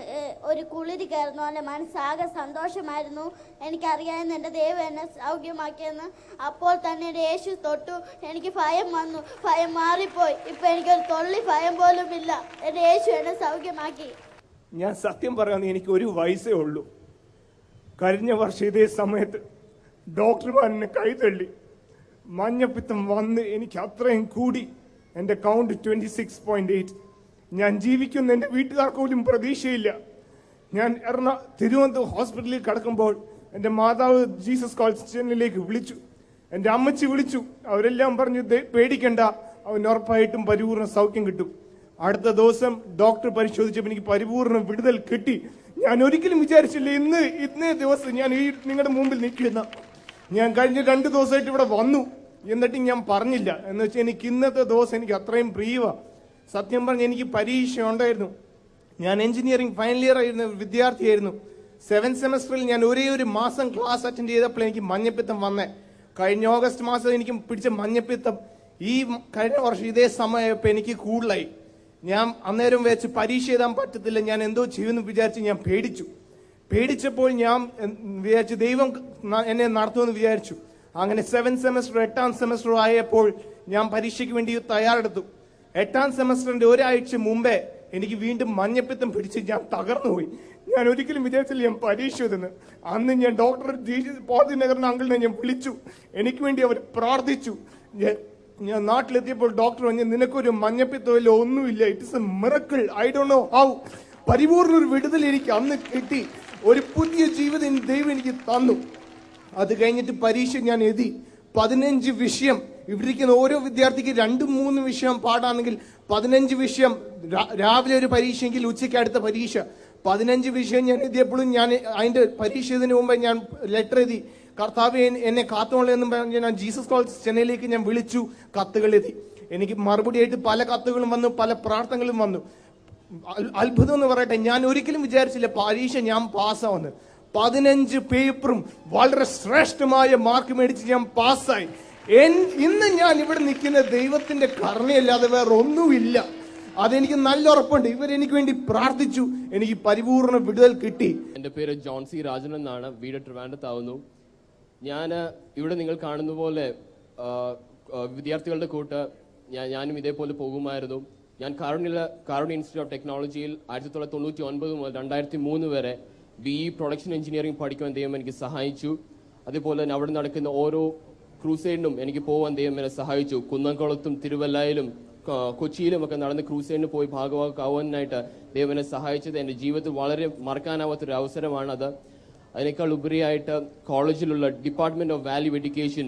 ഒരു കുളിരി കയറുന്ന പോലെ മനസ്സാകെ സന്തോഷമായിരുന്നു. എനിക്കറിയാമെന്ന് എൻ്റെ ദൈവം എന്നെ സൗഖ്യമാക്കിയെന്ന്. അപ്പോൾ തന്നെ എൻ്റെ യേശു തൊട്ടു. എനിക്ക് ഭയം വന്നു, ഭയം മാറിപ്പോയി. ഇപ്പം എനിക്കൊരു തൊള്ളി ഭയം പോലും ഇല്ല. എൻ്റെ യേശു എന്നെ സൗഖ്യമാക്കി. ഞാൻ സത്യം പറയാമെന്ന് എനിക്ക് 1 വയസ്സേ ഉള്ളൂ. കഴിഞ്ഞ വർഷം ഇതേ സമയത്ത് ഡോക്ടർമാർ എന്നെ കൈ തള്ളി. മഞ്ഞപ്പിത്തം വന്ന് എനിക്ക് അത്രയും കൂടി. എൻ്റെ കൗണ്ട് 26.8. ഞാൻ ജീവിക്കുന്ന എൻ്റെ വീട്ടുകാർക്ക് പോലും പ്രതീക്ഷയില്ല. ഞാൻ തിരുവനന്തപുരം ഹോസ്പിറ്റലിൽ കിടക്കുമ്പോൾ എൻ്റെ മാതാവ് ജീസസ് കോൾസ് ചാനലിലേക്ക് വിളിച്ചു, എൻ്റെ അമ്മച്ചി വിളിച്ചു. അവരെല്ലാം പറഞ്ഞു, പേടിക്കണ്ട, അവന് ഉറപ്പായിട്ടും പരിപൂർണ്ണ സൗഖ്യം കിട്ടും. അടുത്ത ദിവസം ഡോക്ടർ പരിശോധിച്ചപ്പോൾ എനിക്ക് പരിപൂർണ്ണ വിടുതൽ കിട്ടി. ഞാൻ ഒരിക്കലും വിചാരിച്ചില്ല ഇന്നേ ദിവസം ഞാൻ ഈ നിങ്ങളുടെ മുമ്പിൽ നിൽക്കുന്ന. ഞാൻ കഴിഞ്ഞ 2 ദിവസമായിട്ട് ഇവിടെ വന്നു, എന്നിട്ട് ഞാൻ പറഞ്ഞില്ല. എന്ന് വെച്ചാൽ എനിക്ക് ഇന്നത്തെ ദിവസം എനിക്ക് അത്രയും പ്രിയമാണ്. സത്യം പറഞ്ഞ് എനിക്ക് പരീക്ഷ ഉണ്ടായിരുന്നു. ഞാൻ എഞ്ചിനീയറിംഗ് ഫൈനൽ ഇയർ ആയിരുന്ന വിദ്യാർത്ഥിയായിരുന്നു. 7th സെമസ്റ്ററിൽ ഞാൻ ഒരേ ഒരു മാസം ക്ലാസ് അറ്റൻഡ് ചെയ്തപ്പോൾ എനിക്ക് മഞ്ഞപ്പിത്തം വന്നേ. കഴിഞ്ഞ ഓഗസ്റ്റ് മാസം എനിക്ക് പിടിച്ച മഞ്ഞപ്പിത്തം ഈ കഴിഞ്ഞ വർഷം ഇതേ സമയപ്പോൾ എനിക്ക് കൂടുതലായി. ഞാൻ അന്നേരം വെച്ച് പരീക്ഷ എഴുതാൻ പറ്റത്തില്ല, ഞാൻ എന്തോ ചെയ്യുമെന്ന് വിചാരിച്ച് ഞാൻ പേടിച്ചപ്പോൾ ഞാൻ വിചാരിച്ചു ദൈവം എന്നെ നടത്തുമെന്ന് വിചാരിച്ചു. അങ്ങനെ 7th സെമസ്റ്റർ 8ാം സെമസ്റ്റർ ആയപ്പോൾ ഞാൻ പരീക്ഷയ്ക്ക് വേണ്ടി തയ്യാറെടുത്തു. 8ാം സെമസ്റ്ററിന്റെ ഒരാഴ്ച മുമ്പേ എനിക്ക് വീണ്ടും മഞ്ഞപ്പിത്തം പിടിച്ച് ഞാൻ തകർന്നുപോയി. ഞാൻ ഒരിക്കലും വിചാരിച്ചില്ല ഞാൻ പരീക്ഷ എഴുതുന്നു. അന്ന് ഞാൻ ഡോക്ടർ പോതിനഗറിന്റെ അങ്കിളിനെ ഞാൻ വിളിച്ചു, എനിക്ക് വേണ്ടി അവർ പ്രാർത്ഥിച്ചു. ഞാൻ നാട്ടിലെത്തിയപ്പോൾ ഡോക്ടർ പറഞ്ഞു, നിനക്കൊരു മഞ്ഞപ്പിത്തമില്ല, ഒന്നുമില്ല, it's a miracle, I don't know how. പരിപൂർണ്ണ ഒരു വിടുതൽ എനിക്ക് അന്ന് കിട്ടി. ഒരു പുതിയ ജീവിതം ദൈവം എനിക്ക് തന്നു. അത് കഴിഞ്ഞിട്ട് പരീക്ഷ ഞാൻ എഴുതി. 15 വിഷയം. ഇവിടെ ഇരിക്കുന്ന ഓരോ വിദ്യാർത്ഥിക്ക് 2-3 വിഷയം പാടാണെങ്കിൽ 15 വിഷയം. രാവിലെ ഒരു പരീക്ഷയെങ്കിൽ ഉച്ചയ്ക്ക് അടുത്ത പരീക്ഷ. 15 വിഷയം ഞാൻ എഴുതിയപ്പോഴും ഞാൻ അതിന്റെ പരീക്ഷ ഇതിനു മുമ്പ് ഞാൻ ലെറ്റർ എഴുതി, കർത്താവേ എന്നെ കാത്തോളെന്നും പറഞ്ഞ് ഞാൻ ജീസസ് കോൾസ് ചെന്നൈയിലേക്ക് ഞാൻ വിളിച്ചു, കത്തുകൾ എഴുതി. എനിക്ക് മറുപടിയായിട്ട് പല കത്തുകളും വന്നു, പല പ്രാർത്ഥനകളും വന്നു. അത്ഭുതം എന്ന് പറയട്ടെ, ഞാൻ ഒരിക്കലും വിചാരിച്ചില്ല പരീക്ഷ ഞാൻ പാസ്സാവുന്നത്. 15 പേപ്പറും വളരെ ശ്രേഷ്ഠമായ മാർക്ക് മേടിച്ച് ഞാൻ പാസ്സായി. ഇന്ന് ഞാൻ ഇവിടെ നിൽക്കുന്ന ദൈവത്തിന്റെ കരുണയല്ലാതെ വേറെ ഒന്നുമില്ല. അതെനിക്ക് നല്ല ഉറപ്പുണ്ട്. ഇവരെനിക്ക് വേണ്ടി പ്രാർത്ഥിച്ചു, എനിക്ക് പരിപൂർണ്ണ വിടുതൽ കിട്ടി. എൻ്റെ പേര് ജോൺ സി രാജൻ എന്നാണ്, വീട് ട്രിവാൻഡ്രത്താവുന്നു. ഞാൻ ഇവിടെ നിങ്ങൾ കാണുന്ന പോലെ വിദ്യാർത്ഥികളുടെ കൂട്ട് ഞാനും ഇതേപോലെ പോകുമായിരുന്നു. ഞാൻ കാരുണ്യ ഇൻസ്റ്റിറ്റ്യൂട്ട് ഓഫ് ടെക്നോളജിയിൽ 1999 മുതൽ 2003 വരെ BE പ്രൊഡക്ഷൻ എഞ്ചിനീയറിംഗ് പഠിക്കുവാൻ ദൈവം എനിക്ക് സഹായിച്ചു. അതുപോലെ തന്നെ അവിടെ നടക്കുന്ന ഓരോ ക്രൂസൈഡിനും എനിക്ക് പോകാൻ ദൈവം എന്നെ സഹായിച്ചു. കുന്നംകുളത്തും തിരുവല്ലയിലും കൊച്ചിയിലും ഒക്കെ നടന്ന് ക്രൂസൈഡിന് പോയി ഭാഗമാക്കാവാനായിട്ട് ദൈവം എന്നെ സഹായിച്ചത് എൻ്റെ ജീവിതത്തിൽ വളരെ മറക്കാനാവാത്തൊരു അവസരമാണത്. അതിനേക്കാൾ ഉപരിയായിട്ട് കോളേജിലുള്ള department of value education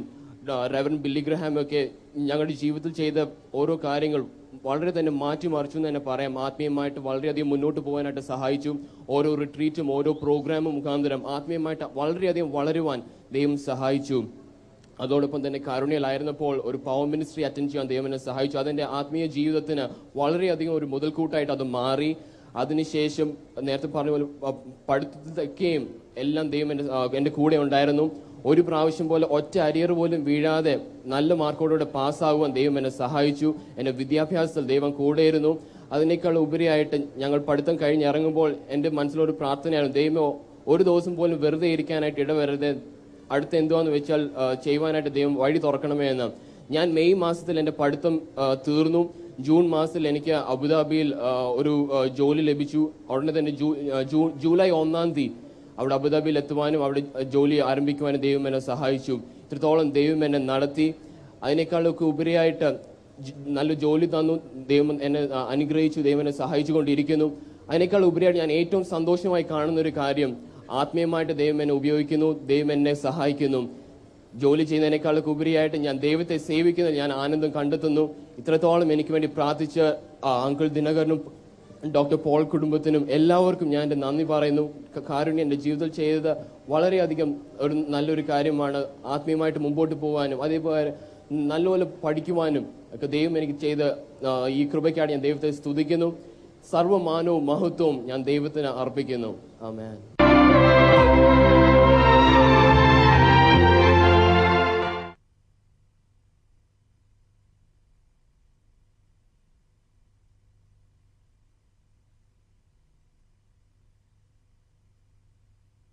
Reverend Billy Graham ഒക്കെ ഞങ്ങളുടെ ജീവിതത്തിൽ ചെയ്ത ഓരോ കാര്യങ്ങൾ വളരെ തന്നെ മാറ്റിമറിച്ചു എന്ന് തന്നെ പറയാം. ആത്മീയമായിട്ട് വളരെയധികം മുന്നോട്ട് പോകാനായിട്ട് സഹായിച്ചു. ഓരോ റിട്രീറ്റും ഓരോ പ്രോഗ്രാമും മുഖാന്തരം ആത്മീയമായിട്ട് വളരെയധികം വളരുവാൻ ദൈവം സഹായിച്ചു. അതോടൊപ്പം തന്നെ കാരുണ്യയിലായിരുന്നപ്പോൾ ഒരു പവർ മിനിസ്ട്രി അറ്റൻഡ് ചെയ്യാൻ ദൈവം എന്നെ സഹായിച്ചു. അതെന്റെ ആത്മീയ ജീവിതത്തിന് വളരെയധികം ഒരു മുതൽക്കൂട്ടായിട്ട് അത് മാറി. അതിനുശേഷം നേരത്തെ പറഞ്ഞ പോലെ പഠിത്തത്തൊക്കെയും എല്ലാം ദൈവം എൻ്റെ കൂടെ ഉണ്ടായിരുന്നു. ഒരു പ്രാവശ്യം പോലെ ഒറ്റ അരിയർ പോലും വീഴാതെ നല്ല മാർക്കോടുകൂടെ പാസ്സാകുവാൻ ദൈവം എന്നെ സഹായിച്ചു. എൻ്റെ വിദ്യാഭ്യാസത്തിൽ ദൈവം കൂടെയിരുന്നു. അതിനേക്കാൾ ഉപരിയായിട്ട് ഞങ്ങൾ പഠിത്തം കഴിഞ്ഞിറങ്ങുമ്പോൾ എൻ്റെ മനസ്സിലൊരു പ്രാർത്ഥനയായിരുന്നു, ദൈവമോ ഒരു ദിവസം പോലും വെറുതെ ഇരിക്കാനായിട്ട് ഇടവരരുത്, അടുത്ത എന്തുവാന്ന് വെച്ചാൽ ചെയ്യുവാനായിട്ട് ദൈവം വഴി തുറക്കണമേ എന്ന്. ഞാൻ മെയ് മാസത്തിൽ എൻ്റെ പഠിത്തം തീർന്നു. ജൂൺ മാസത്തിൽ എനിക്ക് അബുദാബിയിൽ ഒരു ജോലി ലഭിച്ചു. ഉടനെ തന്നെ ജൂലൈ 1-ാം തീയതി അവിടെ അബുദാബിയിൽ എത്തുവാനും അവിടെ ജോലി ആരംഭിക്കുവാനും ദൈവം എന്നെ സഹായിച്ചു. ഇത്രത്തോളം ദൈവം എന്നെ നടത്തി. അതിനേക്കാളൊക്കെ ഉപരിയായിട്ട് നല്ല ജോലി തന്നു, ദൈവം എന്നെ അനുഗ്രഹിച്ചു, ദൈവം എന്നെ സഹായിച്ചു കൊണ്ടിരിക്കുന്നു. അതിനേക്കാൾ ഉപരിയായിട്ട് ഞാൻ ഏറ്റവും സന്തോഷമായി കാണുന്ന ഒരു കാര്യം, ആത്മീയമായിട്ട് ദൈവം എന്നെ ഉപയോഗിക്കുന്നു, ദൈവം എന്നെ സഹായിക്കുന്നു. ജോലി ചെയ്യുന്നതിനേക്കാളൊക്കെ ഉപരിയായിട്ട് ഞാൻ ദൈവത്തെ സേവിക്കുന്നത് ഞാൻ ആനന്ദം കണ്ടെത്തുന്നു. ഇത്രത്തോളം എനിക്ക് വേണ്ടി പ്രാർത്ഥിച്ച അങ്കിൾ ദിനകരനും ഡോക്ടർ പോൾ കുടുംബത്തിനും എല്ലാവർക്കും ഞാൻ എൻ്റെ നന്ദി പറയുന്നു. കാരുണ്യം എൻ്റെ ജീവിതത്തിൽ ചെയ്തത് വളരെയധികം ഒരു നല്ലൊരു കാര്യമാണ്. ആത്മീയമായിട്ട് മുമ്പോട്ട് പോകാനും അതേപോലെ നല്ലപോലെ പഠിക്കുവാനും ഒക്കെ ദൈവം എനിക്ക് ചെയ്ത ഈ കൃപയ്ക്കാണ് ഞാൻ ദൈവത്തെ സ്തുതിക്കുന്നു. സർവ്വമാനവും മഹത്വവും ഞാൻ ദൈവത്തിന് അർപ്പിക്കുന്നു. ആമേൻ.